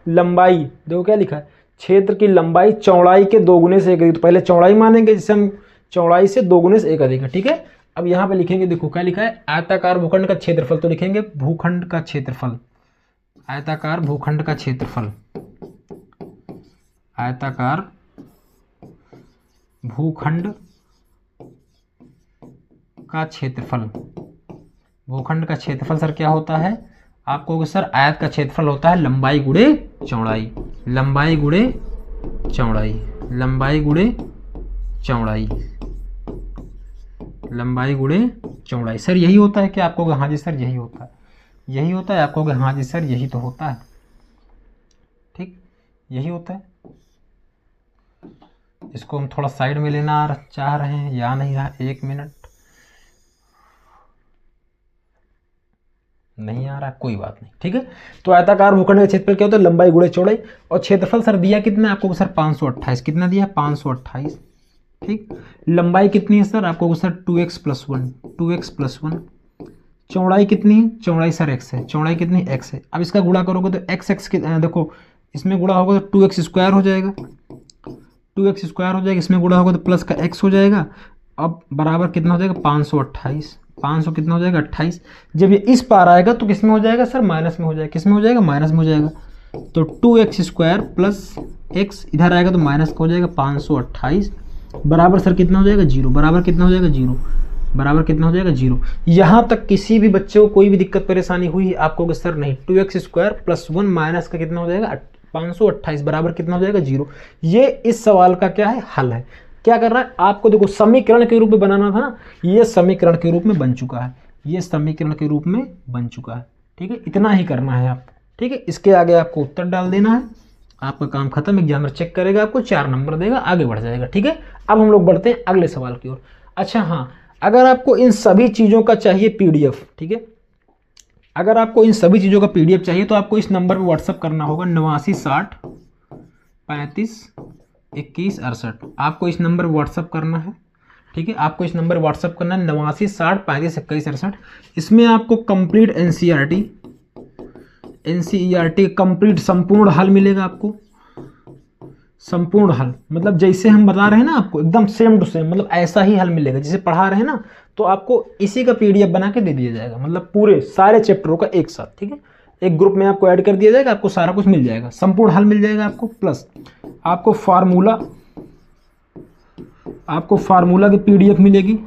लंबाई, देखो क्या लिखा है, क्षेत्र की लंबाई चौड़ाई के 2 गुने से 1 अधिक। तो पहले चौड़ाई मानेंगे, जिसे हम चौड़ाई से 2 गुने से 1 अधिक है, ठीक है। अब यहाँ पे लिखेंगे, देखो क्या लिखा है, आयताकार भूखंड का क्षेत्रफल, तो लिखेंगे भूखंड का क्षेत्रफल, आयताकार भूखंड का क्षेत्रफल, आयताकार भूखंड का क्षेत्रफल। भूखंड का क्षेत्रफल सर क्या होता है, आपको सर आयत का क्षेत्रफल होता है लंबाई गुणे चौड़ाई, लंबाई गुणे चौड़ाई, लंबाई गुणे चौड़ाई, लंबाई गुणे चौड़ाई। सर यही होता है कि आपको, हाँ जी सर यही होता है, यही होता है। आपको हाँ जी सर यही तो होता है, ठीक, यही होता है। इसको हम थोड़ा साइड में लेना चाह रहे हैं, या नहीं रहा, 1 मिनट, नहीं आ रहा, कोई बात नहीं, ठीक है। तो आयताकार भूखंड का क्षेत्रफल क्या होता है, लंबाई गुणे चौड़ाई। और क्षेत्रफल सर दिया कितना आपको सर, 528, कितना दिया 528, ठीक। लंबाई कितनी है सर आपको सर, 2x + 1, 2x + 1। चौड़ाई कितनी है, चौड़ाई सर x है, चौड़ाई कितनी x है। अब इसका गुणा करोगे तो x देखो इसमें गुणा होगा तो 2x² हो जाएगा, 2x² हो जाएगा, इसमें गुणा होगा तो प्लस का x हो जाएगा। अब बराबर कितना हो जाएगा, 528, 500 कितना हो जाएगा 28। जब ये इस पार आएगा तो किस में हो जाएगा सर, माइनस में हो जाएगा, किस में हो जाएगा, माइनस में हो जाएगा। तो 2x² प्लस x इधर आएगा तो माइनस का हो जाएगा 528, बराबर सर कितना हो जाएगा 0, बराबर कितना हो जाएगा 0, बराबर कितना हो जाएगा 0। यहाँ तक किसी भी बच्चे को कोई भी दिक्कत परेशानी हुई आपको कि सर नहीं, 2x² + 1 माइनस का कितना हो जाएगा 528, बराबर कितना हो जाएगा 0। ये इस सवाल का क्या है, हल है। क्या कर रहा है आपको, देखो समीकरण के रूप में बनाना था ना, ये समीकरण के रूप में बन चुका है, ये समीकरण के रूप में बन चुका है, ठीक है। इतना ही करना है आपको, ठीक है। इसके आगे आपको उत्तर डाल देना है, आपका काम खत्म। एग्जामिनर चेक करेगा, आपको 4 नंबर देगा, आगे बढ़ जाएगा, ठीक है। अब हम लोग बढ़ते हैं अगले सवाल की ओर। अच्छा हाँ, अगर आपको इन सभी चीज़ों का चाहिए PDF, ठीक है, अगर आपको इन सभी चीज़ों का PDF चाहिए तो आपको इस नंबर पर व्हाट्सअप करना होगा, 89 60 35 21 68। आपको इस नंबर व्हाट्सअप करना है, ठीक है। आपको इस नंबर व्हाट्सअप करना है 89 60 35 21 68। इसमें आपको कंप्लीट NCERT कंप्लीट संपूर्ण हल मिलेगा आपको, संपूर्ण हल, मतलब जैसे हम बता रहे हैं ना आपको, एकदम सेम टू सेम, मतलब ऐसा ही हल मिलेगा जैसे पढ़ा रहे हैं ना। तो आपको इसी का PDF बना के दे दिया जाएगा, मतलब पूरे सारे चैप्टरों का एक साथ, ठीक है। एक ग्रुप में आपको ऐड कर दिया जाएगा, आपको सारा कुछ मिल जाएगा, संपूर्ण हल मिल जाएगा आपको, प्लस आपको फार्मूला की PDF मिलेगी।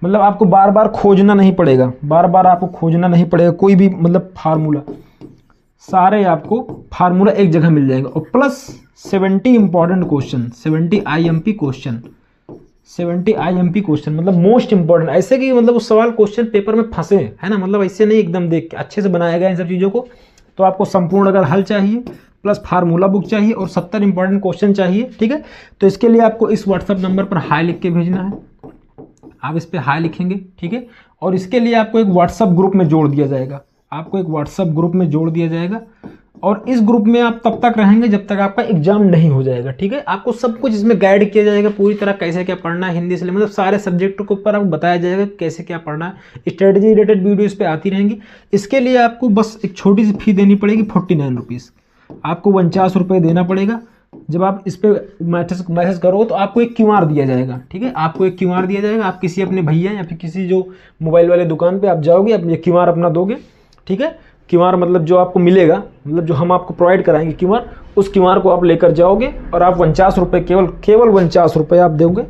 मतलब आपको बार बार खोजना नहीं पड़ेगा, बार बार आपको खोजना नहीं पड़ेगा कोई भी मतलब फार्मूला, सारे आपको फार्मूला एक जगह मिल जाएगा। और plus 70 important question, 70 IMP question, 70 IMP question, मतलब मोस्ट इंपॉर्टेंट, ऐसे कि मतलब उस सवाल क्वेश्चन पेपर में फंसे है ना, मतलब ऐसे नहीं, एकदम देख के अच्छे से बनाया गया इन सब चीज़ों को। तो आपको संपूर्ण अगर हल चाहिए, प्लस फार्मूला बुक चाहिए, और 70 इंपॉर्टेंट क्वेश्चन चाहिए, ठीक है। तो इसके लिए आपको इस व्हाट्सअप नंबर पर हाई लिख के भेजना है, आप इस पर हाई लिखेंगे, ठीक है। और इसके लिए आपको एक व्हाट्सअप ग्रुप में जोड़ दिया जाएगा, आपको एक व्हाट्सअप ग्रुप में जोड़ दिया जाएगा। और इस ग्रुप में आप तब तक रहेंगे जब तक आपका एग्जाम नहीं हो जाएगा, ठीक है। आपको सब कुछ इसमें गाइड किया जाएगा पूरी तरह, कैसे क्या पढ़ना है, हिंदी से मतलब सारे सब्जेक्ट के ऊपर आपको बताया जाएगा कैसे क्या पढ़ना है। स्ट्रेटजी रिलेटेड वीडियो इस पर आती रहेंगी। इसके लिए आपको बस एक छोटी सी फी देनी पड़ेगी, 49 रुपीज़, आपको 49 रुपये देना पड़ेगा। जब आप इस पर मैसेज करो तो आपको एक QR दिया जाएगा, ठीक है। आपको एक QR दिया जाएगा, आप किसी अपने भैया या फिर किसी जो मोबाइल वाले दुकान पे आप जाओगे, आप ये QR अपना दोगे, ठीक है। QR मतलब जो आपको मिलेगा, मतलब जो हम आपको प्रोवाइड कराएंगे QR, उस QR को आप लेकर जाओगे और आप 49 रुपये, केवल 49 रुपये आप दोगे,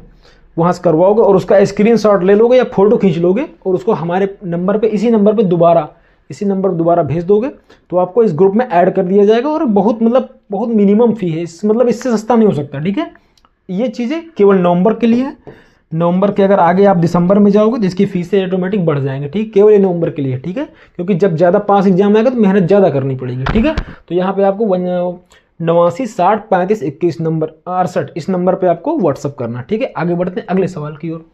वहाँ से करवाओगे और उसका स्क्रीनशॉट ले लोगे या फोटो खींच लोगे और उसको हमारे नंबर पे, इसी नंबर पे दोबारा भेज दोगे, तो आपको इस ग्रुप में ऐड कर दिया जाएगा। और बहुत बहुत मिनिमम फी है, मतलब इससे सस्ता नहीं हो सकता, ठीक है। ये चीज़ें केवल नवंबर के लिए है, नवंबर के अगर आगे आप दिसंबर में जाओगे तो इसकी फीसें ऑटोमेटिक बढ़ जाएंगे, ठीक। केवल ये नवंबर के लिए, ठीक है, क्योंकि जब ज़्यादा पास एग्जाम आएगा तो मेहनत ज़्यादा करनी पड़ेगी, ठीक है। तो यहाँ पे आपको 89 60 35 21 नंबर 68 इस नंबर पे आपको व्हाट्सअप करना, ठीक है। आगे बढ़ते हैं अगले सवाल की ओर।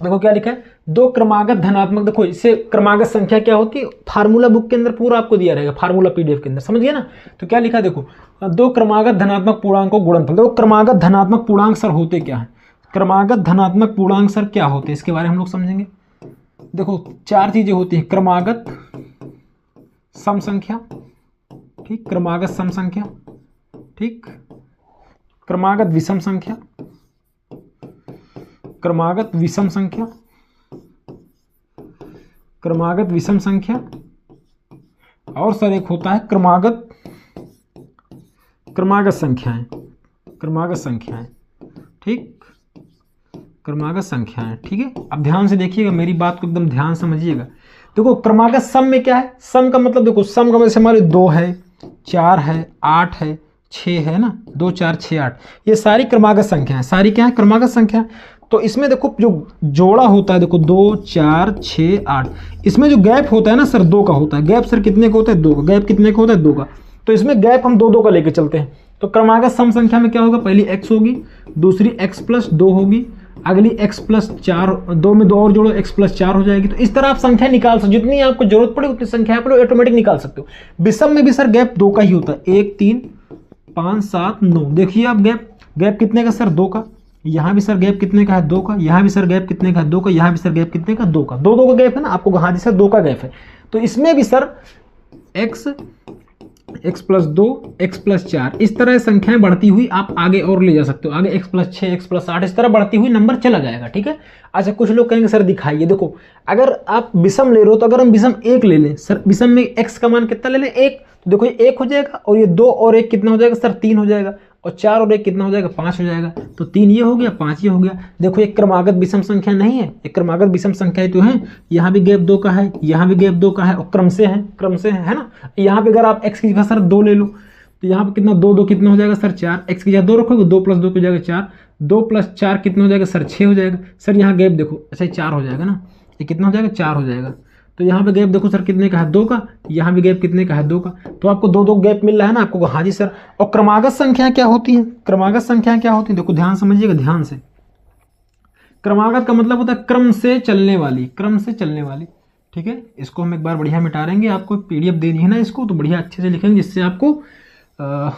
देखो क्या लिखा है, 2 क्रमागत धनात्मक, देखो इससे क्रमागत संख्या क्या होती है, फार्मूला बुक के अंदर पूरा आपको दिया रहेगा, फार्मूला PDF के अंदर, समझ गया ना। तो क्या लिखा है, देखो 2 क्रमागत धनात्मक पूर्णांकों गुणनफल। देखो क्रमागत धनात्मक पूर्णांक सर होते क्या है, क्रमागत धनात्मक पूर्णांक सर क्या होते हैं, इसके बारे में हम लोग समझेंगे। देखो 4 चीजें होती हैं, क्रमागत सम संख्या, ठीक, क्रमागत सम संख्या, ठीक, क्रमागत विषम संख्या, क्रमागत विषम संख्या, क्रमागत विषम संख्या, और सर एक होता है क्रमागत संख्याएं, क्रमागत संख्याएं, ठीक, क्रमागत संख्याएं, ठीक है। अब ध्यान से देखिएगा, मेरी बात को एकदम ध्यान समझिएगा। देखो क्रमागत सम में क्या है, सम का मतलब देखो, सम का मतलब हमारे 2 है, 4 है, 8 है, 6 है ना, 2 4 6 8, ये सारी क्रमागत संख्या है, सारी क्या है, क्रमागत संख्या। तो इसमें देखो जो जोड़ा होता है, देखो 2 4 6 8, इसमें जो गैप होता है ना सर 2 का होता है। गैप सर कितने का होता है, 2 का। गैप कितने का होता है, 2 का। तो इसमें गैप हम 2 2 का लेके चलते हैं। तो क्रमागत सम संख्या में क्या होगा, पहली x होगी, दूसरी x + 2 होगी, अगली x + 4, 2 में 2 और जोड़ो, x + 4 हो जाएगी। तो इस तरह आप संख्या निकाल सकते, जितनी आपको जरूरत पड़े उतनी संख्या आप लोग ऑटोमेटिक निकाल सकते हो। विषम में भी सर गैप 2 का ही होता है, 1 3 5 7 9। देखिए आप गैप कितने का सर, 2 का। यहाँ भी सर गैप कितने का है, 2 का। यहाँ भी सर गैप कितने का है, 2 का। यहाँ भी सर गैप कितने का, 2 का। 2 2 का गैप है ना आपको, हाँ जी सर 2 का गैप है। तो इसमें भी सर x + 2 x + 4, इस तरह संख्याएं बढ़ती हुई आप आगे और ले जा सकते हो। आगे x + 6 x + 8, इस तरह बढ़ती हुई नंबर चला जाएगा, ठीक है। अच्छा, कुछ लोग कहेंगे सर दिखाइए, देखो अगर आप विषम ले रहे हो तो अगर हम विषम 1 ले लें सर, विषम में x का मान कितना ले लें, 1, तो देखो ये 1 हो जाएगा, और ये 2 और 1 कितना हो जाएगा सर, 3 हो जाएगा, और 4 और 1 कितना हो जाएगा, 5 हो जाएगा। तो 3 ये हो गया, 5 ये हो गया। देखो एक क्रमागत विषम संख्या नहीं है, एक क्रमागत विषम संख्या तो है। यहाँ भी गैप 2 का है, यहाँ भी गैप 2 का है, और क्रम से है ना। यहाँ पे अगर आप x की जगह सर 2 ले लो, तो यहाँ पे कितना 2 2 कितना हो जाएगा सर, 4। x की जगह 2 रखोगे, 2 + 2 हो जाएगा 4, 2 + 4 कितना हो जाएगा सर, 6 हो जाएगा। सर यहाँ गैप देखो, अच्छा 4 हो जाएगा ना, ये कितना हो जाएगा, 4 हो जाएगा। तो यहाँ पे गैप देखो सर कितने का है, 2 का। यहाँ भी गैप कितने का है, 2 का। तो आपको 2 2 गैप मिल रहा है ना आपको, हाँ जी सर। और क्रमागत संख्या क्या होती है, क्रमागत संख्या क्या होती है, देखो ध्यान समझिएगा, ध्यान से। क्रमागत का मतलब होता है क्रम से चलने वाली, क्रम से चलने वाली, ठीक है। इसको हम एक बार बढ़िया मिटा देंगे, आपको PDF देनी है ना इसको, तो बढ़िया अच्छे से लिखेंगे जिससे आपको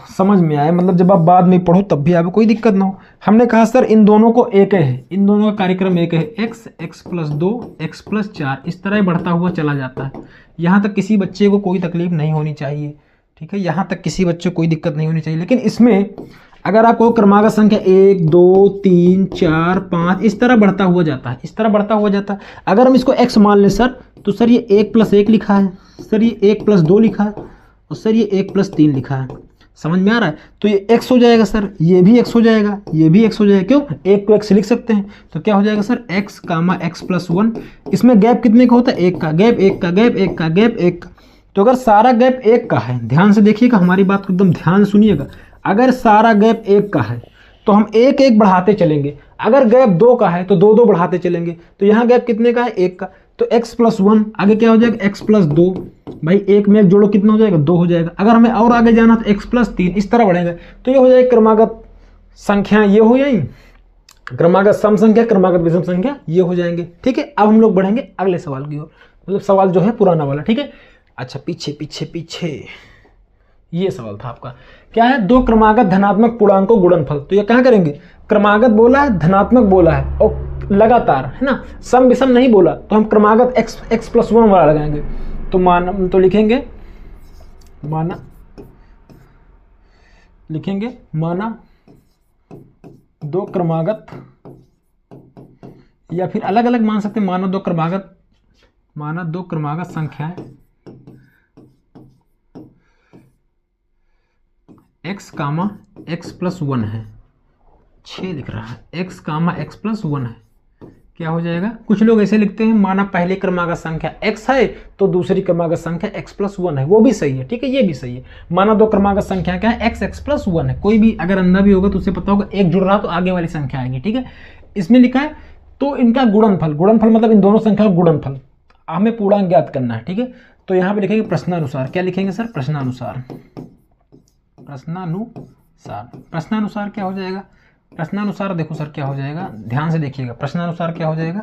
समझ में आए, मतलब जब आप बाद में पढ़ो तब भी आपको कोई दिक्कत ना हो। हमने कहा सर इन दोनों को एक है, इन दोनों का कार्यक्रम एक है, x + 2 x + 4, इस तरह बढ़ता हुआ चला जाता है। यहाँ तक किसी बच्चे को कोई तकलीफ नहीं होनी चाहिए, ठीक है। यहाँ तक किसी बच्चे को कोई दिक्कत नहीं होनी चाहिए। लेकिन इसमें अगर आपको क्रमागत संख्या 1 2 3 4 5 इस तरह बढ़ता हुआ जाता है, इस तरह बढ़ता हुआ जाता है। अगर हम इसको x मान लें सर, तो सर ये 1 + 1 लिखा है, सर ये 1 + 2 लिखा है, और सर ये 1 + 3 लिखा है। समझ में आ रहा है। तो ये x हो जाएगा सर, ये भी x हो जाएगा, ये भी x हो जाएगा। क्यों, एक को x लिख सकते हैं। तो क्या हो जाएगा सर, x, x + 1। इसमें गैप कितने का होता है, 1 का। गैप 1 का, गैप 1 का, गैप 1 का। तो अगर सारा गैप 1 का है, ध्यान से देखिएगा, हमारी बात को एकदम ध्यान सुनिएगा। अगर सारा गैप 1 का है तो हम 1 1 बढ़ाते चलेंगे। अगर गैप 2 का है तो 2 2 बढ़ाते चलेंगे। तो यहाँ गैप कितने का है, 1 का। तो x + 1 आगे क्या हो जाएगा, x + 2। भाई 1 में 1 जोड़ो, कितना हो जाएगा, 2 हो जाएगा। अगर हमें और आगे जाना तो x + 3, इस तरह बढ़ेगा। तो ये हो जाएगी क्रमागत संख्या, ये हो जाएगी क्रमागत सम संख्या, क्रमागत विषम संख्या, ये हो जाएंगे, ठीक है। अब हम लोग बढ़ेंगे अगले सवाल की ओर, मतलब सवाल जो है पुराना वाला, ठीक है। अच्छा, पीछे ये सवाल था आपका, क्या है, 2 क्रमागत धनात्मक पूर्णांकों गुणनफल। तो ये क्या करेंगे, क्रमागत बोला है, धनात्मक बोला है, और लगातार है ना, सम विषम नहीं बोला, तो हम क्रमागत x + 1 वाला लगाएंगे। तो लिखेंगे माना 2 क्रमागत, या फिर अलग अलग मान सकते हैं, माना 2 क्रमागत संख्याएं x, x + 1 है, 6 लिख रहा है, x, x + 1 है, क्या हो जाएगा। कुछ लोग ऐसे लिखते हैं, माना पहले क्रमागत संख्या x है तो दूसरी क्रमागत संख्या x + 1 है, वो भी सही है, ठीक है, ये भी सही है। माना 2 क्रमागत संख्या क्या है, x + 1 है। कोई भी अगर अंधा भी होगा तो उसे पता होगा, एक जुड़ रहा तो आगे वाली संख्या आएगी, ठीक है। इसमें लिखा है तो इनका गुणनफल मतलब इन दोनों संख्या का गुणनफल हमें पूर्णांक ज्ञात करना है, ठीक है। तो यहाँ पे लिखेंगे प्रश्नानुसार, क्या लिखेंगे सर, प्रश्नानुसार क्या हो जाएगा, प्रश्नानुसार देखो सर क्या हो जाएगा, ध्यान से देखिएगा। प्रश्नानुसार क्या हो जाएगा,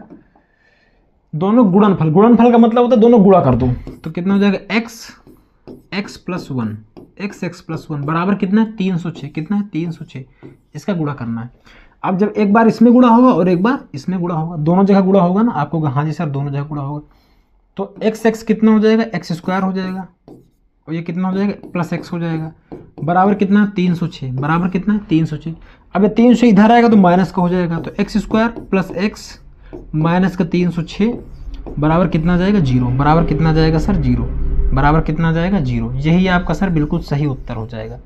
दोनों गुणनफल का मतलब होता है दोनों गुणा कर दो। तो कितना हो जाएगा, x + 1 बराबर कितना है, 306। कितना है, 306। इसका गुणा करना है। अब जब एक बार इसमें गुणा होगा और एक बार इसमें गुणा होगा, दोनों जगह गुणा होगा ना, आपको हाँ जी सर दोनों जगह गुणा होगा। तो x कितना हो जाएगा, x² हो जाएगा, और ये कितना हो जाएगा प्लस एक्स हो जाएगा, बराबर कितना 306, बराबर कितना है 306। अब ये 300 इधर आएगा तो माइनस का हो जाएगा, तो x square plus x minus का 306 बराबर कितना जाएगा 0, बराबर कितना जाएगा सर 0, बराबर कितना जाएगा 0। यही आपका सर बिल्कुल सही उत्तर हो जाएगा,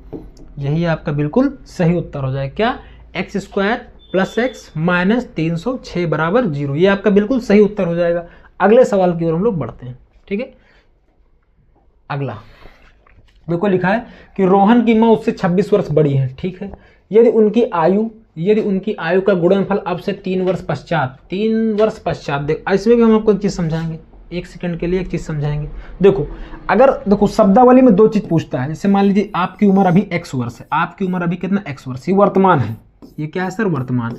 यही आपका बिल्कुल सही उत्तर हो जाएगा। क्या, x square plus x minus 306 बराबर 0, ये आपका बिल्कुल सही उत्तर हो जाएगा। अगले सवाल की ओर हम लोग बढ़ते हैं। ठीक है, अगला देखो लिखा है कि रोहन की माँ उससे 26 वर्ष बड़ी है। ठीक है, यदि उनकी आयु का गुणनफल अब से 3 वर्ष पश्चात देख, इसमें भी हम आपको एक चीज समझाएंगे, एक सेकंड के लिए एक चीज समझाएंगे। देखो अगर देखो शब्दावली में दो चीज पूछता है, जैसे मान लीजिए आपकी उम्र अभी x वर्ष है, आपकी उम्र अभी कितना x वर्ष, ये वर्तमान है, ये क्या है सर वर्तमान।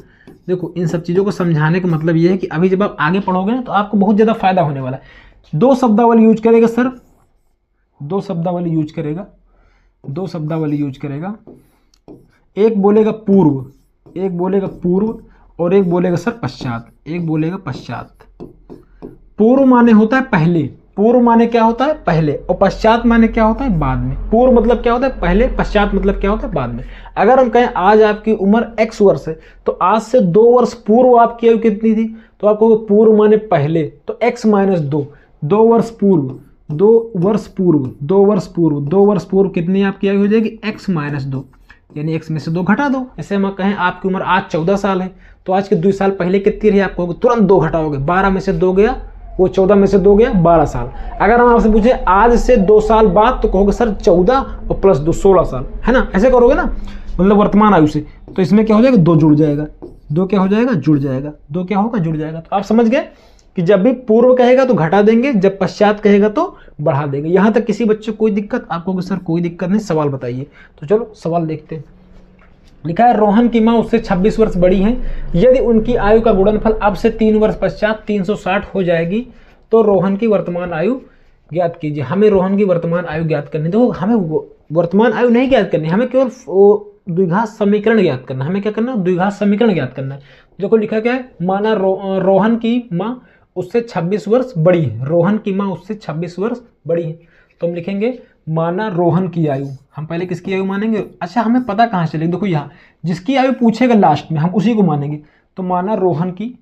देखो इन सब चीजों को समझाने का मतलब ये है कि अभी जब आप आगे पढ़ोगे ना तो आपको बहुत ज्यादा फायदा होने वाला है। दो शब्दावली यूज करेगा सर, दो शब्दावली यूज करेगा, एक बोलेगा पूर्व और एक बोलेगा सर पश्चात, एक बोलेगा पश्चात। पूर्व माने होता है पहले, पूर्व माने क्या होता है पहले, और पश्चात माने क्या होता है बाद में। पूर्व मतलब क्या होता है पहले, पश्चात मतलब क्या होता है बाद में। अगर हम कहें आज आपकी उम्र x वर्ष है तो आज से 2 वर्ष पूर्व आपकी आयु कितनी थी, तो आपको पूर्व माने पहले, तो x माइनस 2 वर्ष पूर्व कितनी आपकी आयु हो जाएगी x माइनस 2, यानी x में से 2 घटा दो। जैसे हम कहें आपकी उम्र आज 14 साल है तो आज के 2 साल पहले कितनी रही आपको, तुरंत 2 घटाओगे, 12 में से 2 गया वो 14 में से 2 गया 12 साल। अगर हम आपसे पूछे आज से 2 साल बाद तो कहोगे सर 14 और प्लस 2 16 साल, है ना, ऐसे करोगे ना, मतलब वर्तमान आयु से। तो इसमें क्या हो जाएगा 2 जुड़ जाएगा, 2 क्या हो जाएगा जुड़ जाएगा, 2 क्या होगा जुड़ जाएगा। तो आप समझ गए कि जब भी पूर्व कहेगा तो घटा देंगे, जब पश्चात कहेगा तो बढ़ा देंगे। यहां तक किसी बच्चे को कोई दिक्कत, आपको सर कोई दिक्कत नहीं, सवाल बताइए। तो चलो सवाल देखते हैं। लिखा है रोहन की माँ उससे 26 वर्ष बड़ी हैं, यदि उनकी आयु का गुणनफल अब से 3 वर्ष पश्चात 360 हो जाएगी तो रोहन की वर्तमान आयु ज्ञात कीजिए। हमें रोहन की वर्तमान आयु ज्ञात करनी, देखो हमें वर्तमान आयु नहीं ज्ञात करनी, हमें केवल द्विघात समीकरण ज्ञात करना। हमें क्या करना है, द्विघात समीकरण ज्ञात करना है। देखो लिखा क्या है, माना रोहन की माँ उससे 26 वर्ष बड़ी है, रोहन की माँ उससे 26 वर्ष बड़ी है, तो हम लिखेंगे माना रोहन की आयु। हम पहले किसकी आयु मानेंगे, अच्छा हमें पता कहाँ चलेगी, देखो यहाँ जिसकी आयु पूछेगा लास्ट में हम उसी को मानेंगे। तो माना रोहन की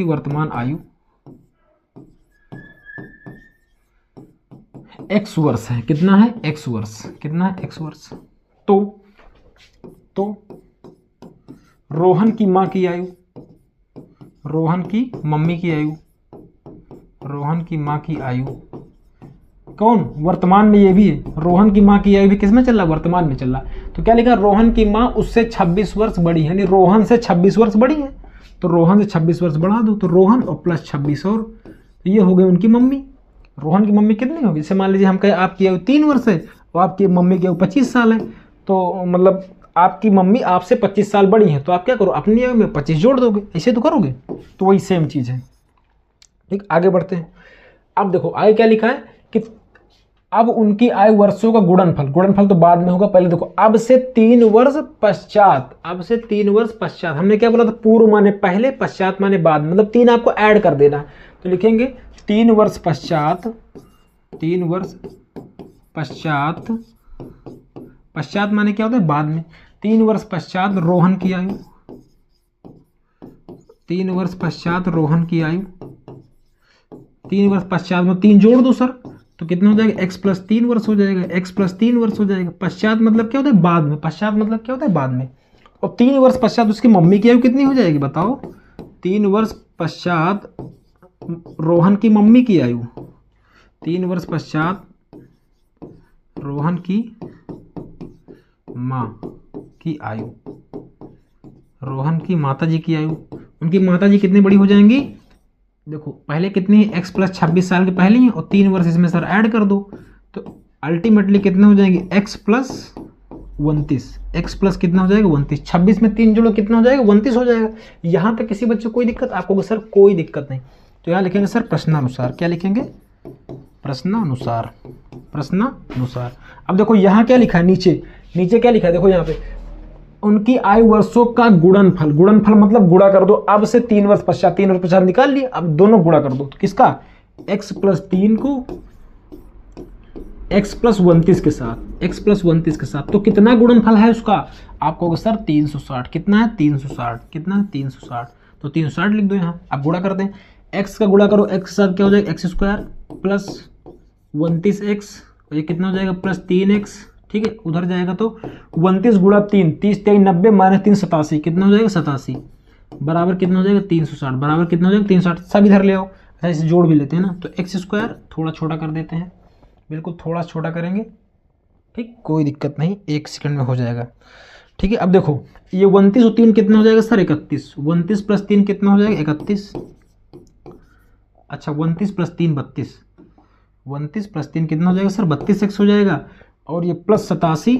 वर्तमान आयु x वर्ष है, कितना है x वर्ष, कितना है x वर्ष। तो रोहन की माँ की आयु, रोहन की मम्मी की आयु, रोहन की माँ की आयु कौन वर्तमान में, ये भी है, रोहन की माँ की आयु भी किस में चल रहा, वर्तमान में चल रहा। तो क्या लिखा, रोहन की माँ उससे 26 वर्ष बड़ी है, यानी रोहन से 26 वर्ष बड़ी है, तो रोहन से 26 वर्ष बढ़ा दो, तो रोहन और प्लस 26 और, तो ये हो गई उनकी मम्मी। रोहन की मम्मी कितनी होगी, जैसे मान लीजिए हम कहें आपकी आयु 3 वर्ष है और आपकी मम्मी की आयु 25 साल है, तो मतलब आपकी मम्मी आपसे 25 साल बड़ी है, तो आप क्या करो अपनी आयु में 25 जोड़ दोगे, ऐसे तो करोगे। तो वही सेम चीज़ है। ठीक, आगे बढ़ते हैं। अब देखो आगे क्या लिखा है कि अब उनकी आयु वर्षों का गुणनफल तो बाद में होगा, पहले देखो अब से 3 वर्ष पश्चात, हमने क्या बोला था, पूर्व माने पहले, पश्चात माने बाद, मतलब 3 आपको ऐड कर देना। तो लिखेंगे 3 वर्ष पश्चात माने क्या होता है बाद में। 3 वर्ष पश्चात रोहन की आयु, 3 वर्ष पश्चात रोहन की आयु, 3 वर्ष पश्चात में 3 जोड़ दो सर, तो कितना हो जाएगा x प्लस 3 वर्ष हो जाएगा, x प्लस 3 वर्ष हो जाएगा। पश्चात मतलब क्या होता है बाद में, पश्चात मतलब क्या होता है बाद में। और 3 वर्ष पश्चात उसकी मम्मी की आयु कितनी हो जाएगी बताओ, 3 वर्ष पश्चात रोहन की मम्मी की आयु, 3 वर्ष पश्चात रोहन की माँ की आयु, रोहन की माताजी की आयु, उनकी माताजी कितनी बड़ी हो जाएंगी, देखो पहले कितनी है x प्लस 26 साल के पहले ही, और 3 वर्ष इसमें सर ऐड कर दो, तो अल्टीमेटली कितने हो जाएंगे x प्लस 29, x प्लस कितना हो जाएगा 29, 26 में 3 जोड़ो कितना हो जाएगा 29 हो जाएगा। यहाँ पे किसी बच्चे को कोई दिक्कत, आपको सर कोई दिक्कत नहीं। तो यहाँ लिखेंगे सर प्रश्नानुसार, क्या लिखेंगे प्रश्नानुसार। अब देखो यहाँ क्या लिखा है, नीचे क्या लिखा है, देखो यहाँ पे उनकी आयु वर्षों का गुणनफल, गुणनफल मतलब गुणा कर दो, अब से 3 वर्ष पश्चात, 3 वर्ष पश्चात निकाल लिए, अब दोनों गुणा कर दो, तो किसका x + 3 को x + 29 के साथ, x + 29 के साथ, तो कितना गुणनफल है उसका, आप कहोगे सर 360, कितना है 360, कितना है 360, तो 360 लिख दो यहाँ। अब गुणा करते हैं, x का गुणा करो x के साथ, क्या हो जाएगा x² + 29x, ये कितना हो जाएगा +3x, ठीक है, उधर जाएगा तो 29 गुणा 3, 30 3 90 - 3 87, कितना हो जाएगा 87, बराबर कितना हो जाएगा 360, बराबर कितना हो जाएगा 360, सब इधर ले आओ। अच्छा इसे जोड़ भी लेते हैं ना, तो x² थोड़ा छोटा कर देते हैं, बिल्कुल थोड़ा छोटा करेंगे, ठीक, कोई दिक्कत नहीं, 1 सेकंड में हो जाएगा, ठीक है। अब देखो ये 29 और 3 कितना हो जाएगा सर 31, 29 + 3 कितना हो जाएगा 31, अच्छा 29 + 3 32, 29 + 3 कितना हो जाएगा सर 32x हो जाएगा, और ये +87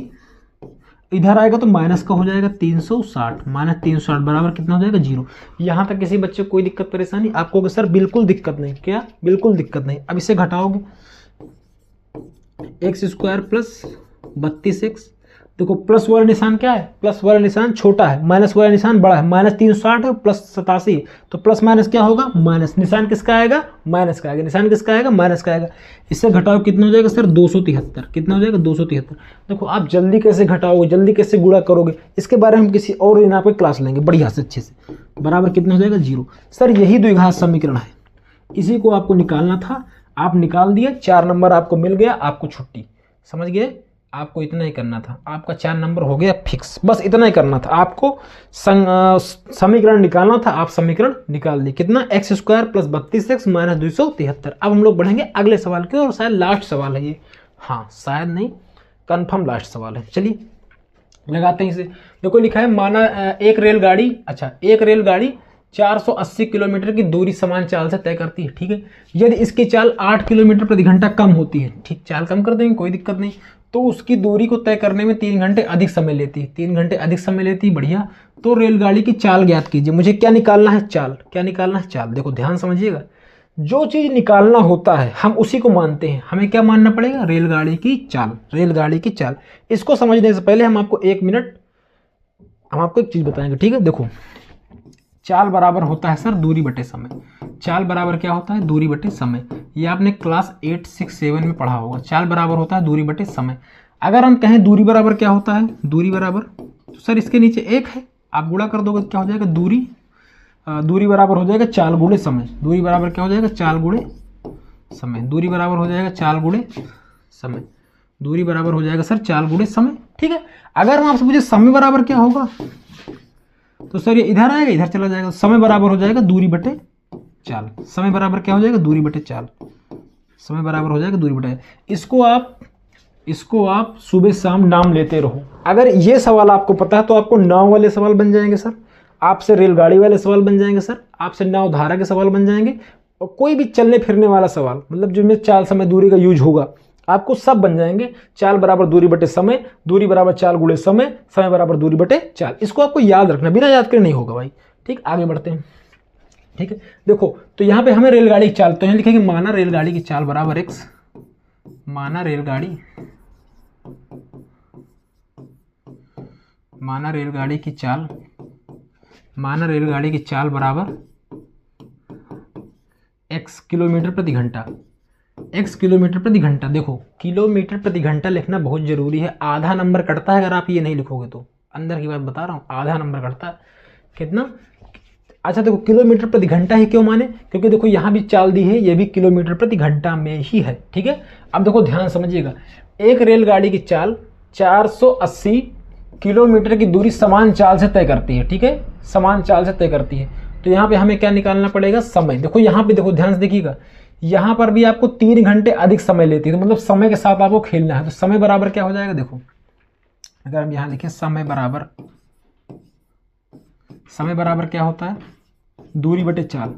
इधर आएगा तो माइनस का हो जाएगा 360, -360 बराबर कितना हो जाएगा 0। यहाँ तक किसी बच्चे को कोई दिक्कत परेशानी, आपको सर बिल्कुल दिक्कत नहीं, क्या बिल्कुल दिक्कत नहीं। अब इसे घटाओगे, x² + 32x, देखो प्लस वाला निशान क्या है, प्लस वाला निशान छोटा है, माइनस वाला निशान बड़ा है, -360 है +87, तो प्लस माइनस क्या होगा माइनस, निशान किसका आएगा माइनस का आएगा, निशान किसका आएगा माइनस का आएगा। इससे घटाओ कितना हो जाएगा सर 273, कितना हो जाएगा 273। देखो आप जल्दी कैसे घटाओगे, जल्दी कैसे गुणा करोगे, इसके बारे में हम किसी और दिन पे क्लास लेंगे बढ़िया से अच्छे से। बराबर कितना हो जाएगा 0। सर यही द्विघात समीकरण है, इसी को आपको निकालना था, आप निकाल दिए, 4 नंबर आपको मिल गया, आपको छुट्टी, समझ गए। आपको इतना ही करना था, आपका 4 नंबर हो गया फिक्स, बस इतना ही करना था आपको, समीकरण निकालना था, आप समीकरण निकाल दिए, कितना x² + 32x - 273। अब हम लोग बढ़ेंगे अगले सवाल के, और शायद लास्ट सवाल है ये, हाँ शायद नहीं कंफर्म लास्ट सवाल है, चलिए लगाते हैं इसे। देखो लिखा है माना एक रेलगाड़ी, अच्छा एक रेलगाड़ी 480 किलोमीटर की दूरी समान चाल से तय करती है, ठीक है, यदि इसकी चाल 8 किलोमीटर प्रति घंटा कम होती है, ठीक, चाल कम कर देंगे कोई दिक्कत नहीं, तो उसकी दूरी को तय करने में 3 घंटे अधिक समय लेती है, 3 घंटे अधिक समय लेती है, बढ़िया। तो रेलगाड़ी की चाल ज्ञात कीजिए, मुझे क्या निकालना है चाल, क्या निकालना है चाल। देखो ध्यान समझिएगा, जो चीज़ निकालना होता है हम उसी को मानते हैं, हमें क्या मानना पड़ेगा रेलगाड़ी की चाल, रेलगाड़ी की चाल। इसको समझने से पहले हम आपको 1 मिनट, हम आपको एक चीज़ बताएंगे, ठीक है। देखो चाल बराबर होता है सर दूरी बटे समय, चाल बराबर क्या होता है दूरी बटे समय, ये आपने क्लास 8, 6, 7 में पढ़ा होगा, चाल बराबर होता है दूरी बटे समय। अगर हम कहें दूरी बराबर क्या होता है, दूरी बराबर, तो सर इसके नीचे 1 है, आप गुणा कर दोगे क्या हो जाएगा दूरी, दूरी बराबर हो जाएगा चाल गुणे समय, दूरी बराबर क्या हो जाएगा चाल गुणे समय, दूरी बराबर हो जाएगा चाल गुणे समय, दूरी बराबर हो जाएगा सर चाल गुणे समय, ठीक है। अगर हम आपसे पूछे समय बराबर क्या होगा, तो सर ये इधर आएगा इधर चला जाएगा, समय बराबर हो जाएगा दूरी बटे चाल, समय बराबर क्या हो जाएगा दूरी बटे चाल, समय बराबर हो जाएगा दूरी बटे। इसको आप सुबह शाम नाम लेते रहो। अगर ये सवाल आपको पता है तो आपको नाव वाले सवाल बन जाएंगे सर, आपसे रेलगाड़ी वाले सवाल बन जाएंगे सर, आपसे नाव धारा के सवाल बन जाएंगे, और कोई भी चलने फिरने वाला सवाल, मतलब जिनमें चाल समय दूरी का यूज होगा, आपको सब बन जाएंगे। चाल बराबर दूरी बटे समय, दूरी बराबर चाल गुणे समय, समय बराबर दूरी बटे चाल। इसको आपको याद रखना, बिना याद करे नहीं होगा भाई, ठीक। आगे बढ़ते हैं, ठीक है। देखो तो यहाँ पे हमें रेलगाड़ी की चाल, तो यहाँ लिखेंगे माना रेलगाड़ी की चाल बराबर x, माना रेलगाड़ी की चाल, माना रेलगाड़ी की चाल बराबर x किलोमीटर प्रति घंटा, x किलोमीटर प्रति घंटा। देखो किलोमीटर प्रति घंटा लिखना बहुत जरूरी है, आधा नंबर कटता है अगर आप ये नहीं लिखोगे तो, अंदर की बात बता रहा हूँ, आधा नंबर कटता है। कितना, अच्छा देखो किलोमीटर प्रति घंटा ही क्यों माने, क्योंकि देखो यहाँ भी चाल दी है, ये भी किलोमीटर प्रति घंटा में ही है, ठीक है। अब देखो ध्यान समझिएगा, एक रेलगाड़ी की चाल 480 किलोमीटर की दूरी समान चाल से तय करती है, ठीक है, समान चाल से तय करती है। तो यहाँ पे हमें क्या निकालना पड़ेगा समय। देखो यहाँ पे देखो ध्यान से देखिएगा, यहाँ पर भी आपको 3 घंटे अधिक समय लेती है, तो मतलब समय के साथ आपको खेलना है। तो समय बराबर क्या हो जाएगा, देखो अगर हम यहाँ लिखें समय बराबर क्या होता है दूरी बटे चाल,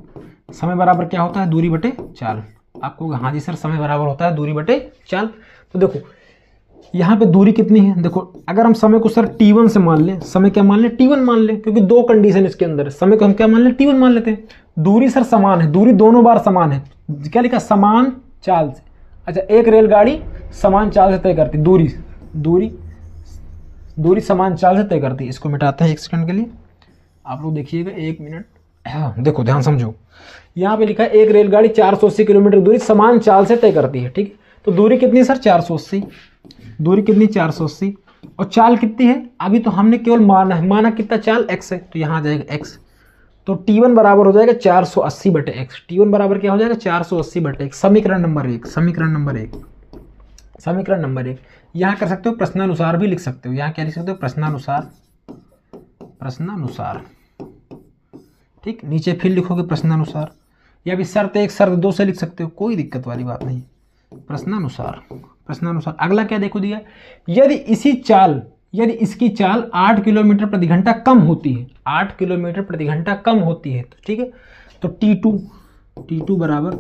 समय बराबर क्या होता है दूरी बटे चाल। आपको हाँ जी सर समय बराबर होता है दूरी बटे चाल। तो देखो यहाँ पे दूरी कितनी है, देखो अगर हम समय को सर t1 से मान लें, समय क्या मान लें t1 मान लें, क्योंकि 2 कंडीशन इसके अंदर है, समय को हम क्या मान लें t1 मान लेते हैं। दूरी सर समान है, दूरी दोनों बार समान है, क्या लिखा समान चाल से। अच्छा एक रेलगाड़ी समान चाल से तय करती, दूरी दूरी समान चाल से तय करती है। इसको मिटाते हैं 1 सेकंड के लिए, आप लोग देखिएगा 1 मिनट। हाँ देखो ध्यान समझो, यहाँ पे लिखा है एक रेलगाड़ी 480 किलोमीटर दूरी समान चाल से तय करती है। ठीक है, तो दूरी कितनी है सर 480, दूरी कितनी 480, और चाल कितनी है अभी तो हमने केवल माना कितना चाल x है, तो यहाँ आ जाएगा x, तो T1 बराबर हो जाएगा 480 बटे x। T1 बराबर क्या हो जाएगा 480 बटे x। समीकरण नंबर 1, समीकरण नंबर 1, समीकरण नंबर 1। यहाँ कर सकते हो प्रश्नानुसार भी लिख सकते हो, यहाँ क्या लिख सकते हो प्रश्नानुसार, प्रश्नानुसार। ठीक, नीचे फिर लिखोगे प्रश्नानुसार, या भी शर्त 1 शर्त 2 से लिख सकते हो, कोई दिक्कत वाली बात नहीं। प्रश्नानुसार, प्रश्नानुसार। अगला क्या देखो दिया, यदि इसकी चाल 8 किलोमीटर प्रति घंटा कम होती है, 8 किलोमीटर प्रति घंटा कम होती है, तो ठीक है, तो T2 बराबर,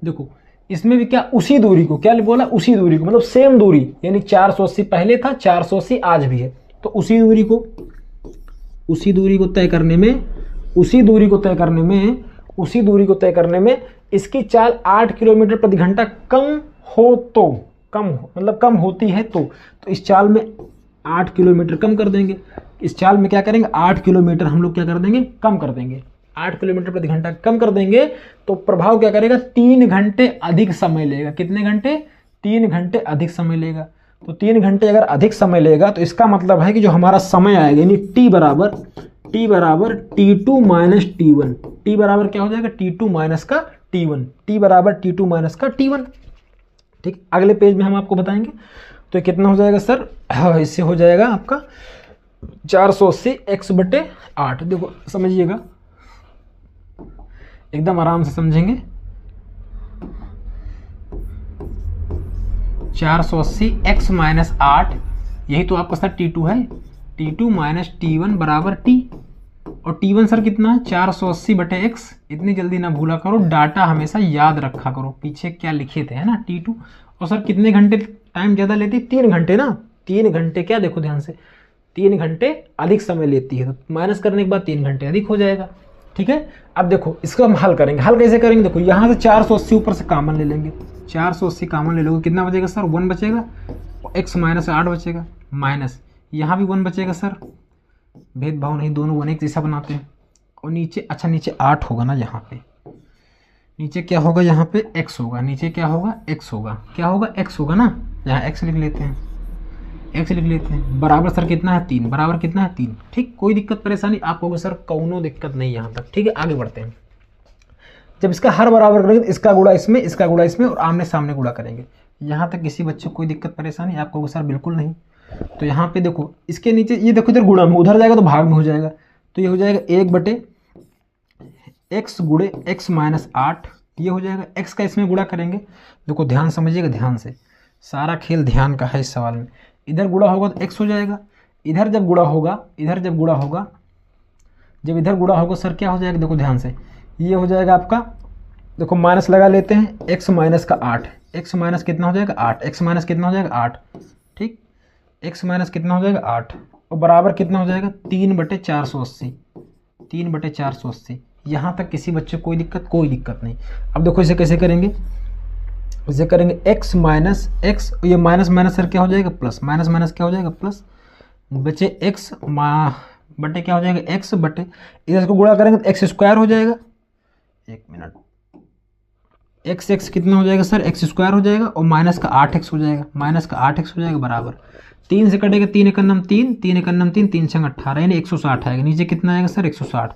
देखो इसमें भी क्या उसी दूरी को, क्या बोला उसी दूरी को, मतलब सेम दूरी, यानी 480 पहले था 480 आज भी है, तो उसी दूरी को तय करने में इसकी चाल 8 किलोमीटर प्रति घंटा कम होती है, तो इस चाल में 8 किलोमीटर कम कर देंगे। इस चाल में क्या करेंगे 8 किलोमीटर हम लोग क्या कर देंगे कम कर देंगे, 8 किलोमीटर प्रति घंटा कम कर देंगे, तो प्रभाव क्या करेगा 3 घंटे अधिक समय लेगा। कितने घंटे 3 घंटे अधिक समय लेगा। तो 3 घंटे अगर अधिक समय लेगा तो इसका मतलब है कि जो हमारा समय आएगा यानी T बराबर T2 माइनस T1, T बराबर क्या हो जाएगा T2 माइनस का T1, T बराबर T2 माइनस का T1। ठीक, अगले पेज में हम आपको बताएंगे। तो ये कितना हो जाएगा सर, इससे हो जाएगा आपका 480 x बटे 8। देखो समझिएगा, एकदम आराम से समझेंगे। 480 x माइनस 8, यही तो आपका सर T2 है, T2 माइनस T1 बराबर T, और T1 सर कितना है 480 बटे x। इतनी जल्दी ना भूला करो, डाटा हमेशा याद रखा करो, पीछे क्या लिखे थे, है ना T2। और सर कितने घंटे टाइम ज़्यादा लेती है 3 घंटे ना, 3 घंटे क्या देखो ध्यान से 3 घंटे अधिक समय लेती है, तो माइनस करने के बाद 3 घंटे अधिक हो जाएगा। ठीक है, अब देखो इसको हम हल करेंगे। हल कैसे करेंगे, देखो यहाँ से 480 ऊपर से कॉमन ले लेंगे, 480 कॉमन ले लोगे, कितना बचेगा सर 1 बचेगा, x माइनस 8 बचेगा, माइनस यहाँ भी 1 बचेगा सर, भेदभाव नहीं, दोनों 1 एक जैसा बनाते हैं। और नीचे, अच्छा नीचे 8 होगा ना, यहाँ पे नीचे क्या होगा, यहाँ पे x होगा, नीचे क्या होगा x होगा, क्या होगा x होगा ना, यहाँ x लिख लेते हैं, x लिख लेते हैं। बराबर सर कितना है 3, बराबर कितना है 3। ठीक, कोई दिक्कत परेशानी आप कहोगे सर कौनो दिक्कत नहीं यहाँ तक। ठीक है, आगे बढ़ते हैं। जब इसका हर बराबर करेंगे तो इसका गुणा इसमें, इसका गुणा इसमें, और आमने सामने गुणा करेंगे। यहाँ तक किसी बच्चे को कोई दिक्कत परेशानी आप कहोगे सर बिल्कुल नहीं। तो यहाँ पे देखो इसके नीचे ये देखो इधर गुणा में, उधर जाएगा तो भाग में हो जाएगा, तो ये हो जाएगा 1 बटे x गुणे x माइनस 8, ये हो जाएगा। x का इसमें गुणा करेंगे, देखो ध्यान समझिएगा, ध्यान से, सारा खेल ध्यान का है इस सवाल में। इधर गुणा होगा तो x हो जाएगा, इधर जब गुणा होगा, जब इधर गुणा होगा सर क्या हो जाएगा, देखो ध्यान से, ये हो जाएगा आपका, देखो माइनस लगा लेते हैं, x माइनस का 8, x माइनस कितना हो जाएगा 8, x माइनस कितना हो जाएगा 8। ठीक, x माइनस कितना हो जाएगा 8, और बराबर कितना हो जाएगा 3 बटे 480, 3 बटे 480। यहाँ तक किसी बच्चे को कोई दिक्कत नहीं। अब देखो इसे कैसे करेंगे, इसे करेंगे x माइनस x, ये माइनस माइनस सर क्या हो जाएगा प्लस, माइनस माइनस क्या हो जाएगा प्लस, बचे x बटे क्या हो जाएगा x बटे, इधर को गुणा करेंगे तो x स्क्वायर हो जाएगा, 1 मिनट, x कितना हो जाएगा सर x स्क्वायर हो जाएगा, और माइनस का 8x हो जाएगा, माइनस का 8x हो जाएगा, बराबर 3 से कटेगा 3 एकन्नम 3, 3 एकन्नम 3, 3 छंग 18, यानी 160 आएगा। नीचे कितना आएगा सर 160,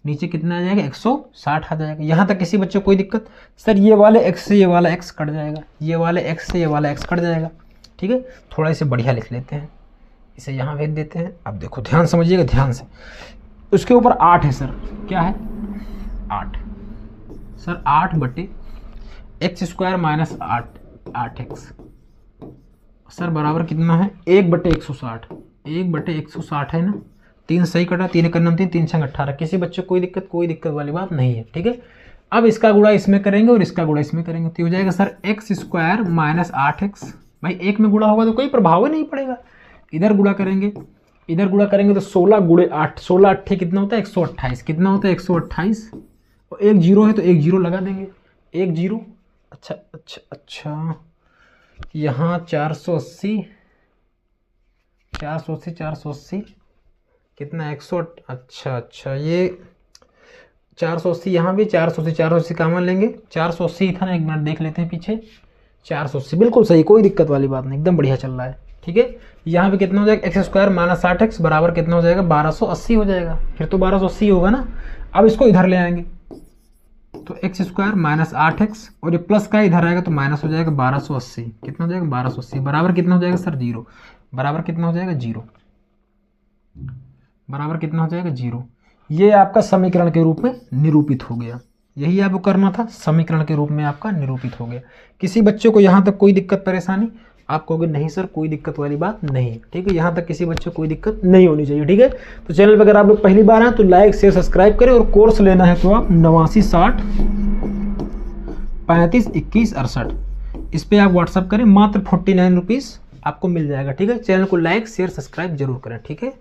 नीचे कितना आ जाएगा 160 आ जाएगा। यहाँ तक किसी बच्चे को कोई दिक्कत, सर ये वाले x से ये वाला x कट जाएगा, ये वाले x से ये वाला x कट जाएगा। ठीक है, थोड़ा इसे बढ़िया लिख लेते हैं, इसे यहाँ भेज देते हैं। अब देखो ध्यान समझिएगा, ध्यान से, उसके ऊपर 8 है सर, क्या है 8 सर, 8 बटे x square minus 8x sir बराबर कितना है 1 बटे 160, 1 बटे 160 है ना, 3 सही कटा, 3 एकन्नम 3, 3 छंग 18। किसी बच्चे को कोई दिक्कत वाली बात नहीं है। ठीक है, अब इसका गुणा इसमें करेंगे और इसका गुणा इसमें करेंगे, तो हो जाएगा sir x square minus 8x। भाई 1 में गुणा होगा तो कोई प्रभाव ही नहीं पड़ेगा। इधर गुणा करेंगे, इधर गुणा करेंगे तो 16 गुणे 8, 16 8 कितना होता है 128, कितना होता है 128, और 1 0 है तो 1 0 लगा देंगे, 1 0। अच्छा, यहाँ 480 480 कितना 100, अच्छा ये 480 यहाँ भी 480 कामन लेंगे, 480 था ना, एक मिनट देख लेते हैं पीछे, 480 बिल्कुल सही, कोई दिक्कत वाली बात नहीं, एकदम बढ़िया चल रहा है। ठीक है, यहाँ पे कितना हो जाएगा एक्स स्क्वायर माइनस 8x बराबर कितना हो जाएगा 1280 हो जाएगा, फिर तो 1280 होगा ना। अब इसको इधर ले आएंगे तो एक्स स्क्वायर माइनस 8x और ये प्लस का इधर आएगा तो माइनस हो जाएगा 1280, कितना हो जाएगा 1280 बराबर कितना हो जाएगा सर 0, बराबर कितना हो जाएगा 0, बराबर कितना हो जाएगा 0। ये आपका समीकरण के रूप में निरूपित हो गया, यही आपको करना था, समीकरण के रूप में आपका निरूपित हो गया। किसी बच्चे को यहाँ तक कोई दिक्कत परेशानी, आप कहोगे नहीं सर कोई दिक्कत वाली बात नहीं, ठीक है, यहाँ तक किसी बच्चे को कोई दिक्कत नहीं होनी चाहिए। ठीक है, तो चैनल पर अगर आप लोग पहली बार आए तो लाइक शेयर सब्सक्राइब करें, और कोर्स लेना है तो आप 89 60 35 21 68 इस पर आप व्हाट्सअप करें, मात्र 49 रुपीज़ आपको मिल जाएगा। ठीक है, चैनल को लाइक शेयर सब्सक्राइब जरूर करें। ठीक है।